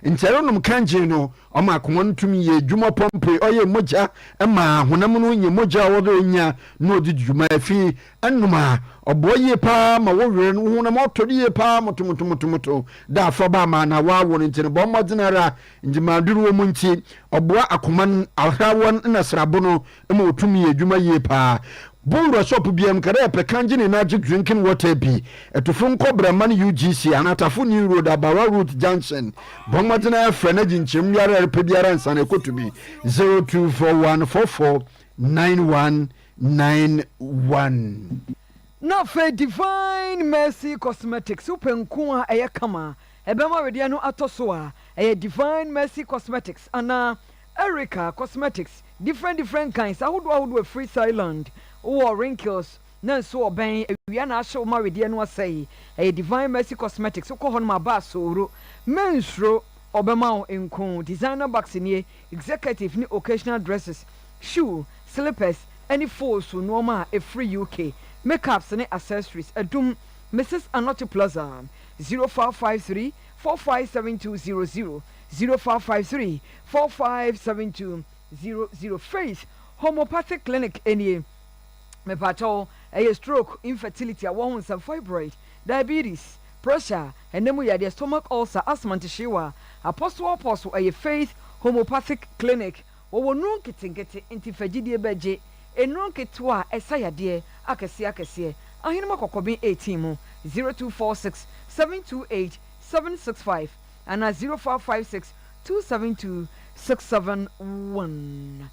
nteronum kanje no o makoma tumi ye dwuma pompe oye mogya ma honam no nye mogya wodo nya no di dwuma afi enuma oboa ye pa ma wo were no honam otodi ye pa motomotomoto da afa ba ma na wa wo ntene bo modinara njima duru wo munti oboa akoma ahrawon na srabo no ma otumi ye dwuma ye pa Bungro shop BM kare pe kanjini magic drinking water bi etufun kobra man UGC anatafu new road Abawa Road Junction bongmadina frenaji nchim yare pe biara nsane kotubi 0241449191 na fe Divine Mercy Cosmetics upenku a eye kama ebema wedia no atoso a eye Divine Mercy Cosmetics ana Erica Cosmetics different kinds ahodo free silent or wrinkles na so oben ewia na ahye o mawede no asai Divine Mercy Cosmetics ko hon ma ba soro mensro obema o enko designer bags ni executive ni occasional dresses shoe slippers any force no ma a free UK makeups and accessories adum Mrs. Anochi Plaza 0553 457200 0553 457200 Faith Homeopathic Clinic any me pato stroke infertility awon some fibroid diabetes pressure enemu ya the stomach ulcer asthma tishiwa apostle Faith Homeopathic Clinic wo no nketinketi intifagidie beje enro nketwa esayade akese ahinuma kokobin 18 mu 0246 728 765 and 0556 272 671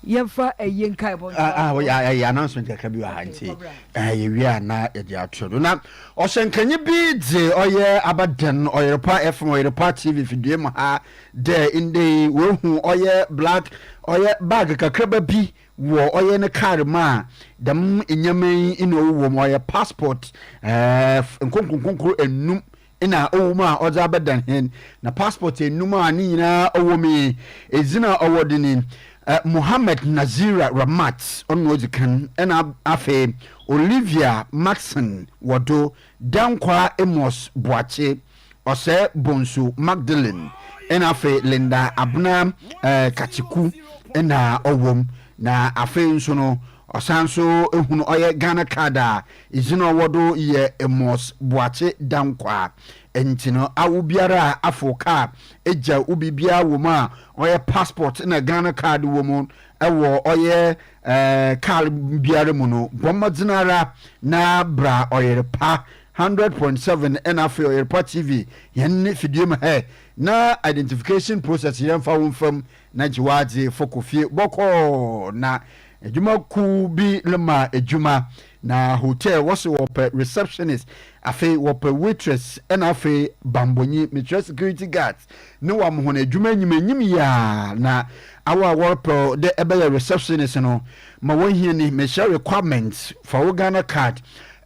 yemfa yenkai bo ya announcement ya kabi wa hanti wi na ya atodo na osenkanye bi de oye abadan Oyerepa FM Oyerepa TV video ha de inde we hu oye black oye bag kakraba bi wo oye ne card ma dam enyame ino wo mo oye passport nkonkonkoro enum ina owo ma oza bedan hen na passport enum a ni nyina owo mi ezina owodini Mohammed Nazira Ramat on Wozikan and Afe Olivia Maxson Wado Dankwa Emos Boache Ose Bonsu Magdalene and Afe Linda Abna Kachiku and Owom na Afe Nsono Osanso Ehunu Oye Ghana Kada Izino Wado Ye Emos Boache Dankwa entino awubiara afoka eja ubibia woma oye passport na Ghana card womo ewo oye card biara mu no bommadinara na bra Oyerepa 100.7 NFA Oyerepa TV yenne fidiem he na identification process yemfa wonfam na jiwaje fokofie boko na ejuma ku bi lema ejuma na hotel wose wope receptionist afi wope waitress and afi bambonyi metro security guards no wa mo na adwuma nyimanyim ya na awa wope the ebe receptionist no ma won ni me share requirements for Ghana card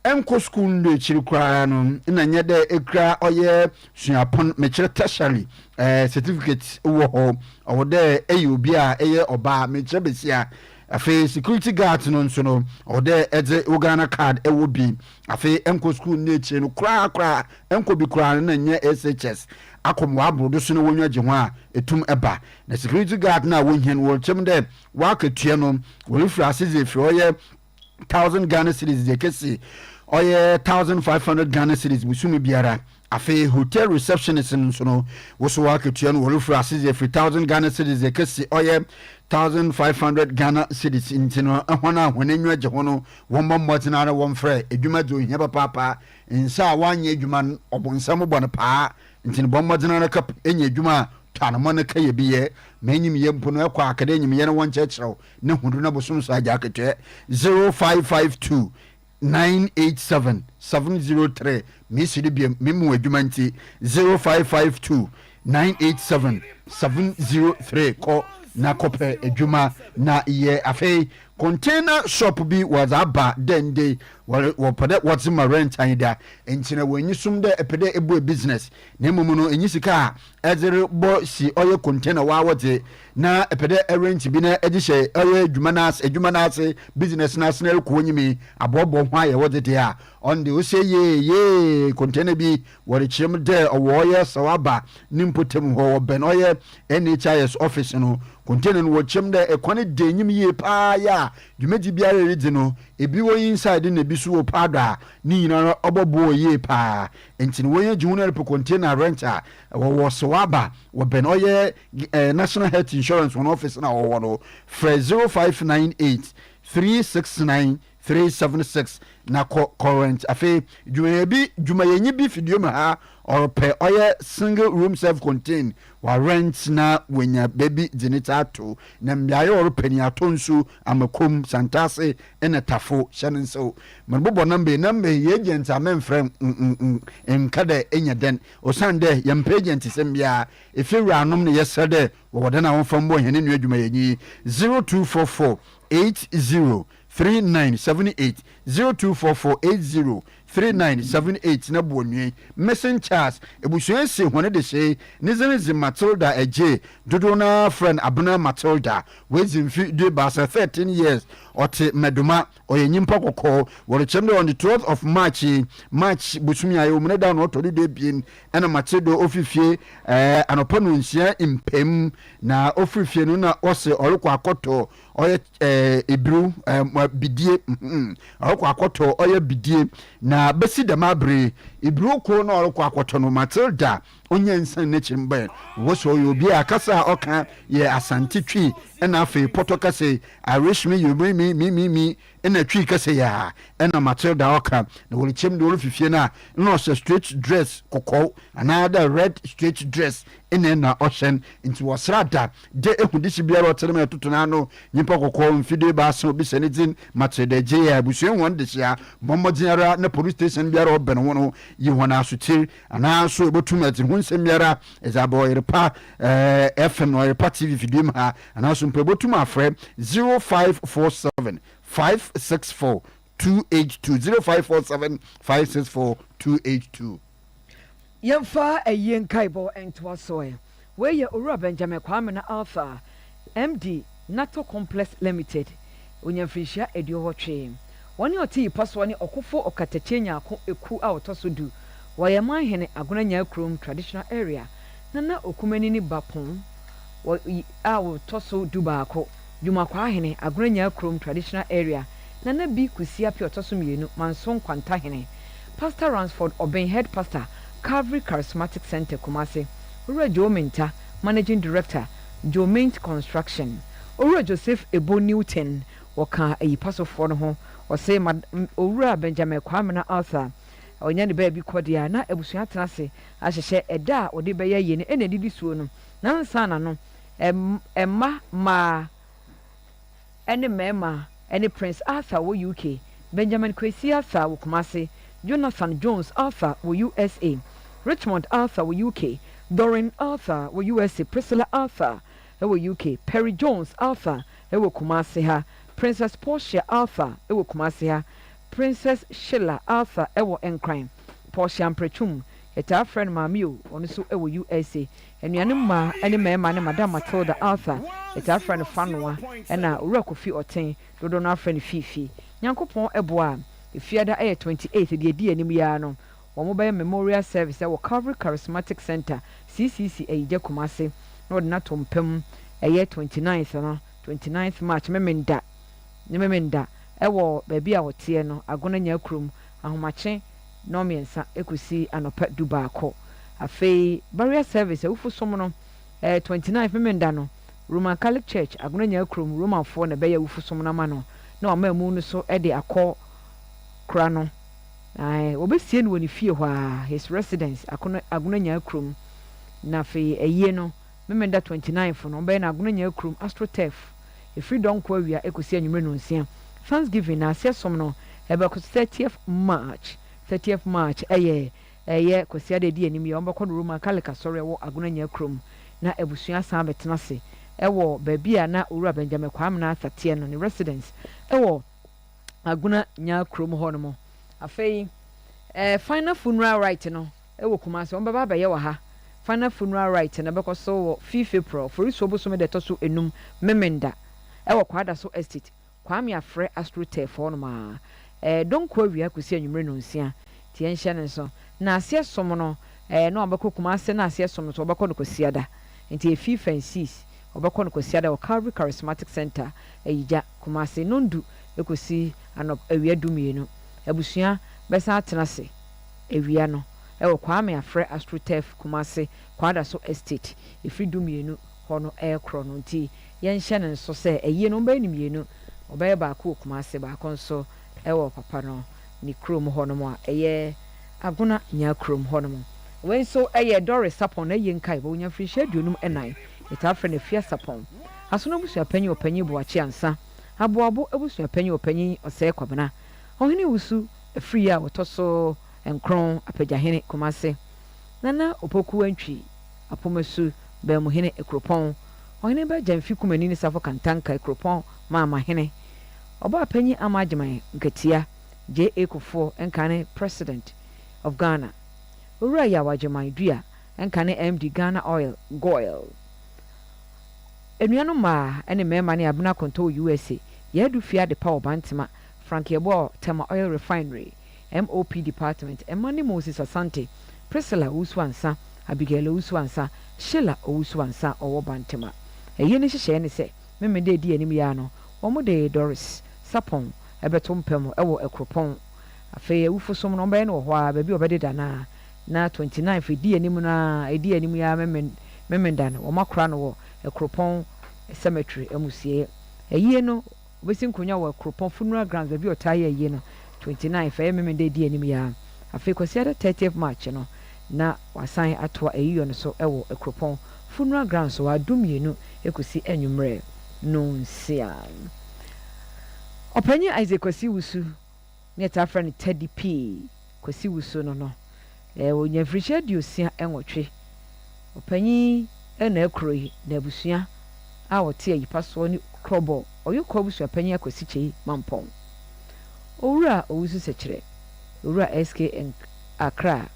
enko school ndo chiri kwara no na nye de ekra oye suapon me chere tertiary certificate wo ho o de eyobi a eye oba me chere besia afi security guard no nso no ode eze Ghana card ewo bi afi enko school neche no kra enko bi kra na nye SHS akomwa abrodo so no wonwa je ho a etum eba na security guard na wonhien wo chem de wakatua no wo frase ze fi oye 1000 Ghana cedis de kesi oye 1500 Ghana cedis busumi biara afi hotel receptionist nso no wo so wakatua no wo frase ze fi 1000 Ghana cedis de kesi oye 1500 Ghana cedis intino ehona hwenenwa je hono womba motinara womfre edwuma do hia papa nsa wanye edwuma obonsam bone pa intino bomba dinara kap enye edwuma tanamo ne kaye biye menyim yempo no ekwa akade nyim ye ne won checherew ne hundu na bosum so aja akete 0552 987 703 misiri bi memu edwuma nti 0552 987 703 ko na kope edwuma na ye afi container shop bi was aba dende wopede what's my rent ida entina wenyi sum de epede ebo business na mumu no enyi sika ezere bo si oye container wa wote na epede rent bi na edihye oye edwuma na ase business na snel ko nyimi abobo ho aye wote de a on the ose ye container bi wori chim de owoye sawaba nimpotem ho ben oye NHIS office no container no chim de ekwane de nyim ye pa ya dwumedi biara redi no ebi wo inside na bi so pada ni nyina obobo ye pa entini wo ye juna pe container renter wo sawaba wo ben oye national health insurance one office na wo no 0598 369 376 na current afi juma yenyi bi fidio ma ha or pe oye single room self contained wa rent na wenya baby dinita to na mbiaye or pani atonsu amakom santase ene tafo shanenso manbobo number ye agent amemfrem enkade enya den osande yam agent sembia efewura anom ne yesede wo de na wonfam bo hene nu adwuma yenyi 0244 80 3978 0244 803978 na bonwe message Charles ebusuense hone de she nizenze Matilda eje dodo na friend abuna Matilda wezimfi de basa 13 years ote meduma oyenyimpa kokko wore chemde on the 12th of March busumi ayo mne da no otori de bien ena Matilda ofifie anopanu nsia impem na ofifie no na ose orukwa akoto oye ebru bidie orukwa akoto oye bidie na besi de mabre ebru ko na orukwa akoto no Matilda onye nsan ne chimbe wo so obi akasa oka ye asante twi ena afi potokase arishmi mi ena twi kase ya ena Matilda oka na wori chimde wori fifie na no so straight dress kokko another red straight dress ena ocean into wasrada de ehudisi biara otelema tutuna no nyimpa kokko mfide ba so bi senedin Matilda je ya busuen won de sia bommodinara na police station biara oben wono yi hona asutir ana so ebotuma ti nsɛm yara ezabo Oyerepa FM Oyerepa TV video ha anaso mpebotum afrɛ 0547 564 282 0547 564 282. Yemfa a yen kaibo and twasoy. Where ye Ura Benjamin Kwame Alpha MD NATO Complex Limited. Unyafrisha edio chain. One your tea pass one okufo okatechenya ko eku a otoso du. Why man hene agunanya krom traditional area. Nana okumeni ni bapon. Wa a toso du baako. Juma kwa hene agunanya krom traditional area. Nana bi kusia pi otoso mienu manson kwanta hene. Pastor Ransford Oben head pastor Calvary Charismatic Center Kumasi. Ura Joe Minta, Managing Director, Joe Mint Construction. Ura Joseph Ebo Newton, waka a pass of one or say Ura Benjamin Kwame Arthur. Or any baby cordia, na ebusuatrase, as she share a da or de baye yen and a didi soon. Nan sana no, Emma ma any mema, any Prince Arthur wo UK, Benjamin Kwesi Arthur wo Kumasi. Jonathan Jones Arthur wo USA, Richmond Arthur wo UK, Doreen Arthur wo USA, Priscilla Arthur wo UK, Perry Jones Arthur wo Kumasi ha, Princess Portia Arthur wo Kumasi ha, Princess Sheila Arthur wo Encrime, Portia Amprechum, eta friend Mamiu oniso wo USA, enuane ma ene mema ne Madam Matilda Arthur, eta friend Fanwa, ena Ura Kofi Oten, dodo na friend Fifi, Nyankopon eboa. If you are 28th, the idea in Miano, or mobile memorial service, our Calvary Charismatic Center, CCC, a Jakumasi, not Natum Pem, a year 29th March, Memenda, Ewo, baby, our Tiano, Agona Yakrum, and Mache, Nomiansa, Ekusi, and a pet Dubako. A fay barrier service, a Ufu Somono, 29th Memendano, Roman Catholic Church, Agona Yakrum, Roman 4, and a Bayer Ufu Somonamano, no, a moon so Eddie a call. Krano. I obesie no ni fie hwa his residence agunanya krom na fe eyeno memenda 29 for no be na agunanya krom astrotef e freedom kwa wia ekosi anwumre no nsia Thanksgiving na asesom no ebe ko 30th March eye kosi ade di anim ye ombekọ no Roman Catholic sori wo agunanya krom na ebusua san betenase ewo baabia na Owura Benjamin Kwame na asatie no ni residence ewo Aguna nya krom hono afei final funeral right no ewo Kumasi on baba ye wa ha final funeral right na beko so 5 April for so boso me de to so enum memenda ewo kwada so estate Kwame afre astrotef hono ma donko awia kosi anwumre no nsia tie nhye ne so na asie som no na obeko Kumasi na asie som so obeko no kosiada nti e fancies obeko no kosiada o Calvary Charismatic Center eyija Kumasi nondu ekosi anop awia dumienu abusua besa atenase awia no ewo Kwame afre astrotef Kumasi kwada so estate efri dumienu hono ekro no nti yenhye ne so se eye no ba nimienu obaye ba ko Kumasi ba konso ewo papa no ni krom hono mo eye aguna nya krom hono mo wen so eye Doris Sapon eye nkai ba onya frihye aduonum enan eta afre ne fia Sapon asono busua panyi bo achi ansa aboabo ebusua panyi ose kwabena ohene wusu free a wotoso enkron apagahene Kumasi nana opoku antwi apomasu ba mu hene ekropon ohene ba jamfi kumani ni safo kantanka ekropon mama hene oba panyi amajeman nkatia J.A. Kufo enkane president of Ghana Owura ya wajeman dua enkane MD Ghana Oil Goil enuano ma ene mema ne abuna konto USA yedu fia de power bantima Okogyeabour Tema Oil Refinery MOP Department Emani Moses Asante Priscilla Uswansa Abigail Uswansa Sheila Uswansa owo bantima eye ne hye ne se memede di anim ya no omo Doris Sapon ebetompem ewo ekropon afei ewufosom no be no ho a ba bi obededa na 29 fi di anim na edi anim ya memenda no omakra no wo ekropon cemetery emusie eye no obesinkunya wo ekropon funeral grounds ba bi otaye eye no 29 fa memenda edi anim ya afei kwasi ada 30th March no na wasan atwa eyiyo no so ewo ekropon funeral grounds wa dumienu ekosi enwumre no nsia Openye Isaac kwasi wusu ne ta friend Teddy P kwasi wusu no no onya frihye diosia enwotwe opanyi na ekroyi na abusua a wote ayipa so ni krobo oyo ko abusua panyi akwasi chei mampon owura owusu sekire owura SKN Accra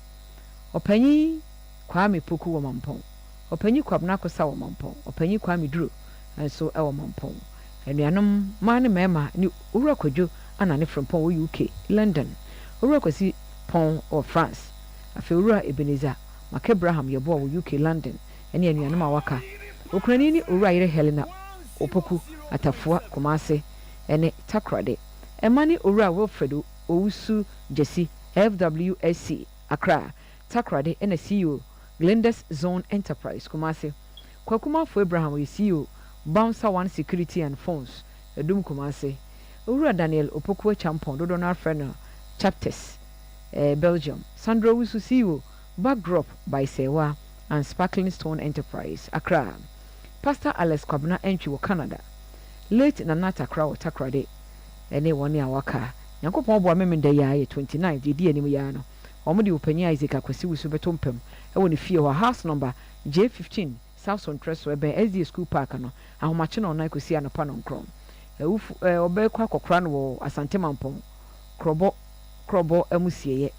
opanyi Kwame Poku wo mampon opanyi Kwabna Kosa wo mampon opanyi Kwame Duro enso e wo mampon enuanom mane mema ni owura Kodwo ana ne from pon wo UK London owura kwasi pon of France afi owura Ebenezer Makebraham yebo wo UK London ene enuanom awaka okunani ni owura Yere Helena Opoku Atafua Kumase ene Takrade emani owura Wilfred Owusu Jesse FWSC Accra Takrade ene CEO Glendas Zone Enterprise Kumase Kwakuma for Abraham we CEO Bouncer One Security and Phones Edum Kumase owura Daniel Opoku Champon do na friend chapters Belgium Sandro Owusu CEO Backdrop by Sewa and Sparkling Stone Enterprise Accra Pastor Alex Kwabna entry wo Canada late Nanata Accra Takrade ene woni awaka Yankopon bo amemenda ya 29 di anim ya no omo de opanya Isaac akwasi wusu betompem e woni fie ho house number J15 Southson Treso ebe SD School Park no ahomache no na akwasi anopa no nkrom obe kwa kokora no wo Asante Mampon krobo amusieye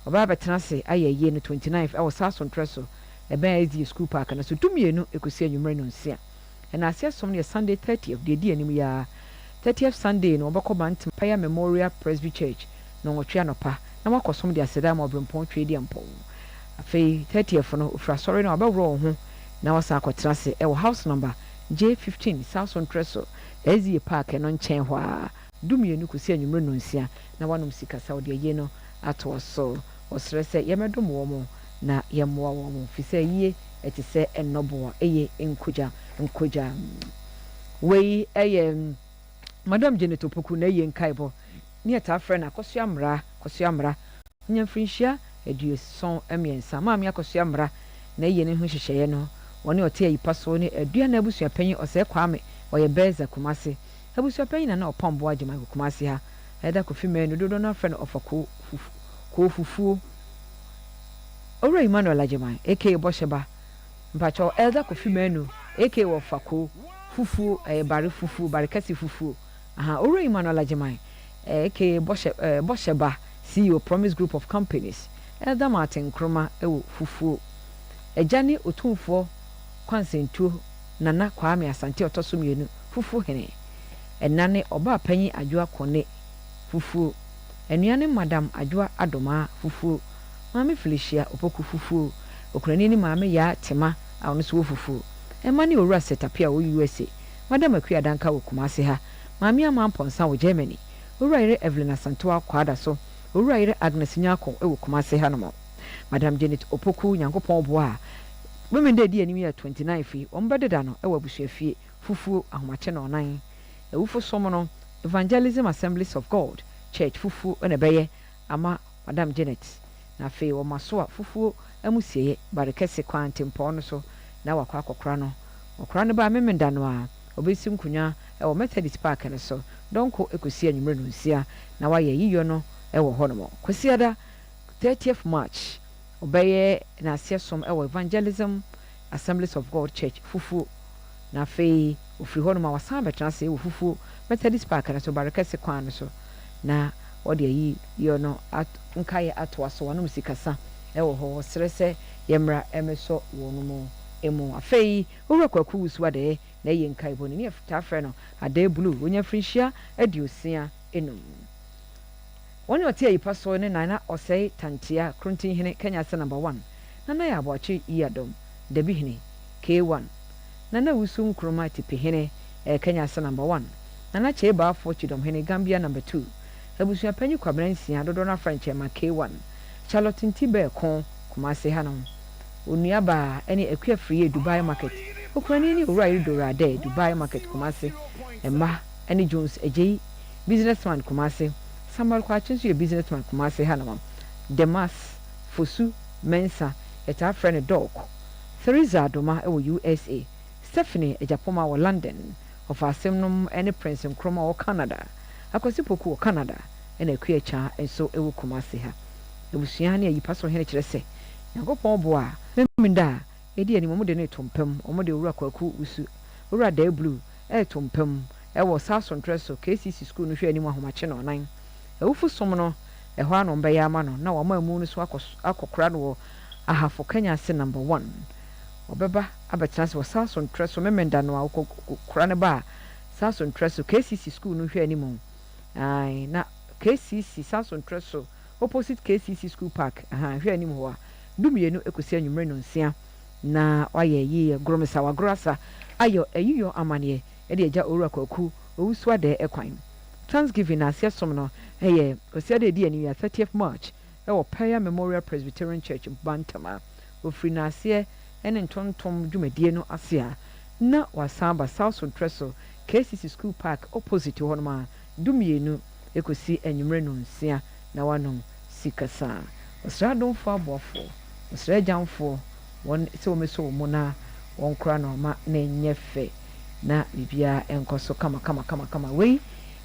oba betena se ayeye no 29 e wo Southson Treso ebe SD School Park na so tumienu ekosi anwumre no nsia na asesom ne Sunday 30th di anim ya 30th Sunday no obako bant Empire Memorial Presby Church no wotwe anopa na wakosom de aseda ma obrempon twe di ampon afei 30th no ofra sorry no abawro ho na wasa akotena se e wo house number J15 Southson Treso ezi park no nchen ho a dumienu kosi anwumre no nsia na wanom sika saudi ye no ato so osrese yemedom wo mo na yemwa wo mo fise yie etise enobo eye nkoja wei eye Madam Janet Opoku na yen kaibo ni ata frɛ na kosua mra nya frinhia edueson emiensa maami akosua mra na yen ne ho hyehyeye no woni ote ayi paso ne adua na abusua panyi ose Kwame oye Beza Kumase abusua panyi na opambo agema Kumase ha eda kofi menu dodo na frɛ no ofako fufu owura Emmanuel agema aka Bosheba mpacho elda kofi menu aka wofako fufu bari fufu bari kasi fufu owura Emmanuel agema aka Bosheba CEO Promise Group of Companies Elder Martin Kroma ewo fufu ejani otumfo kwansentu Nana Kwame Asante otosomienu fufu hene enane oba panyi adwoa kone fufu enuane Madam adwoa adoma fufu Mami Felicia Opoku fufu okurani ni mame ya tema awon so fufu emani owura setapia wo USA Madam Akua Danka wo Kumase ha mami amamponsa wo Germany owura Yere Evelyn Asanto akwada so owura Yere Agnes Nyako ewo Kumase ha no Madam Janet Opoku Nyankopon bo a Women di anim ya 29 fi ombededa no ewo abusuafie fufu ahomache no nan ewufo somo no Evangelism Assemblies of God Church fufu ene beye ama Madam Janet na fe wo maso a fufu amusieye barekese kwantempo no so na wakwa akokora no ba memenda no a obesi nkunya ewo Methodist Park ne so donko ekosi anwumre no nsia na waye yiyo no ewo hono kwesiada 30th March obeye na asiesom ewo Evangelism Assemblies of God Church fufu na fe ofri hono ma wasan betena se ewo fufu Methodist Park ne so barekese kwan no so na wode yi yo no nkaye atwa so wano musikasa ewo ho srese yemra emeso wono emu afei owura kwaku wusu ade na ye nkae boni ne afta frɛ no ade blue wonya frinhia adiosia enum woni ote ayi paso ne nana osei tantia krontin hene Kenya se number 1 nana ya aboachi iyadom debi hene K1 nana wusu nkroma tipe hene Kenya se number 1 nana cheba afo chidom hene Gambia number 2 abusua panyi Kwabena nsia dodo na French ma K1 Charlotte Ntibe kon Kumase hanom Oniaba ene Akua Free Dubai Market okurani ni owura Yere Dorade Dubai Market Kumase Emma ene Jones Ejei businessman Kumase Samuel Kwachinsu ye businessman Kumase hanom Demas Fosu Mensa eta friend dog Theresa Adoma ewo USA Stephanie Ejapoma wo London of asemnum ene Prince Nkroma wo Canada akwasi Poku wo Canada ene Akua cha enso ewo Kumase ha ebusua ne ayi paso hene kyerɛ sɛ Nyankopɔn bo a memenda edi ani mo de ne tompem o mo de owura kwaku usu owura da blue tompem wo Sason Treso KCC school no hwe ani mo ahomache no nan ewufu som no ho ano mbe ya ama no na wo ma mu no so akokora no wo ahafo Kenya se number 1 obeba abetras wo Sason Treso memenda no akokora ne ba Sason Treso KCC school no hwe ani mo ai na KCC Sason Treso opposite KCC school park hwe ani mo wa dumienu ekosi anwumre no nsia na waye yi gromisa wa grasa ayo eyiyo amane e de eja owura kwaku owusua de ekwan Thanksgiving asesom no eye osiade di ani 30th March e wo Prayer Memorial Presbyterian Church Bantama ofri na ase ene ntontom dwumadie no ase a na wasamba Sason Treso KCC school park opposite honoma dumienu ekosi anwumre no nsia na wanom sikasa osradon fo abofo osrajanfo won se o meso mo na won kra no ma na nyefe na bibia enkoso kama we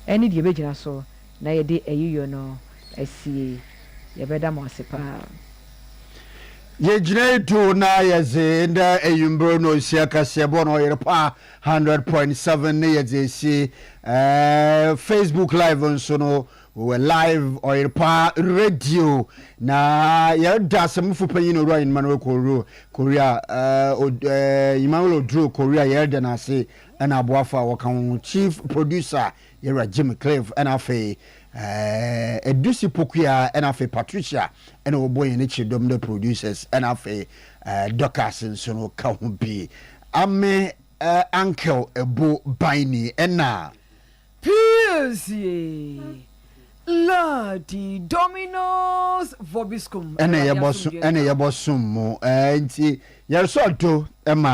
eni de begina so na ye de ayiyo no asie ye beda mo asepa ye gina do na ye ze nda eyumbro no sia kase bo no Oyerepa 100.7 ne ye ze si Facebook live nso no we live Oyerepa radio na ye da semfu panyin no right man we Korea Emmanuel Odro Korea ye da na se na aboafa wakan chief producer ye Jimmy Clive and afa Edusi Pokuya and afa Patricia and oboy ne chidom the producers and afa Docas nso no ka ho bi ame uncle Ebo Piesie Lardi Domino's Vobiscum ene yebosum mo nti yerso do ema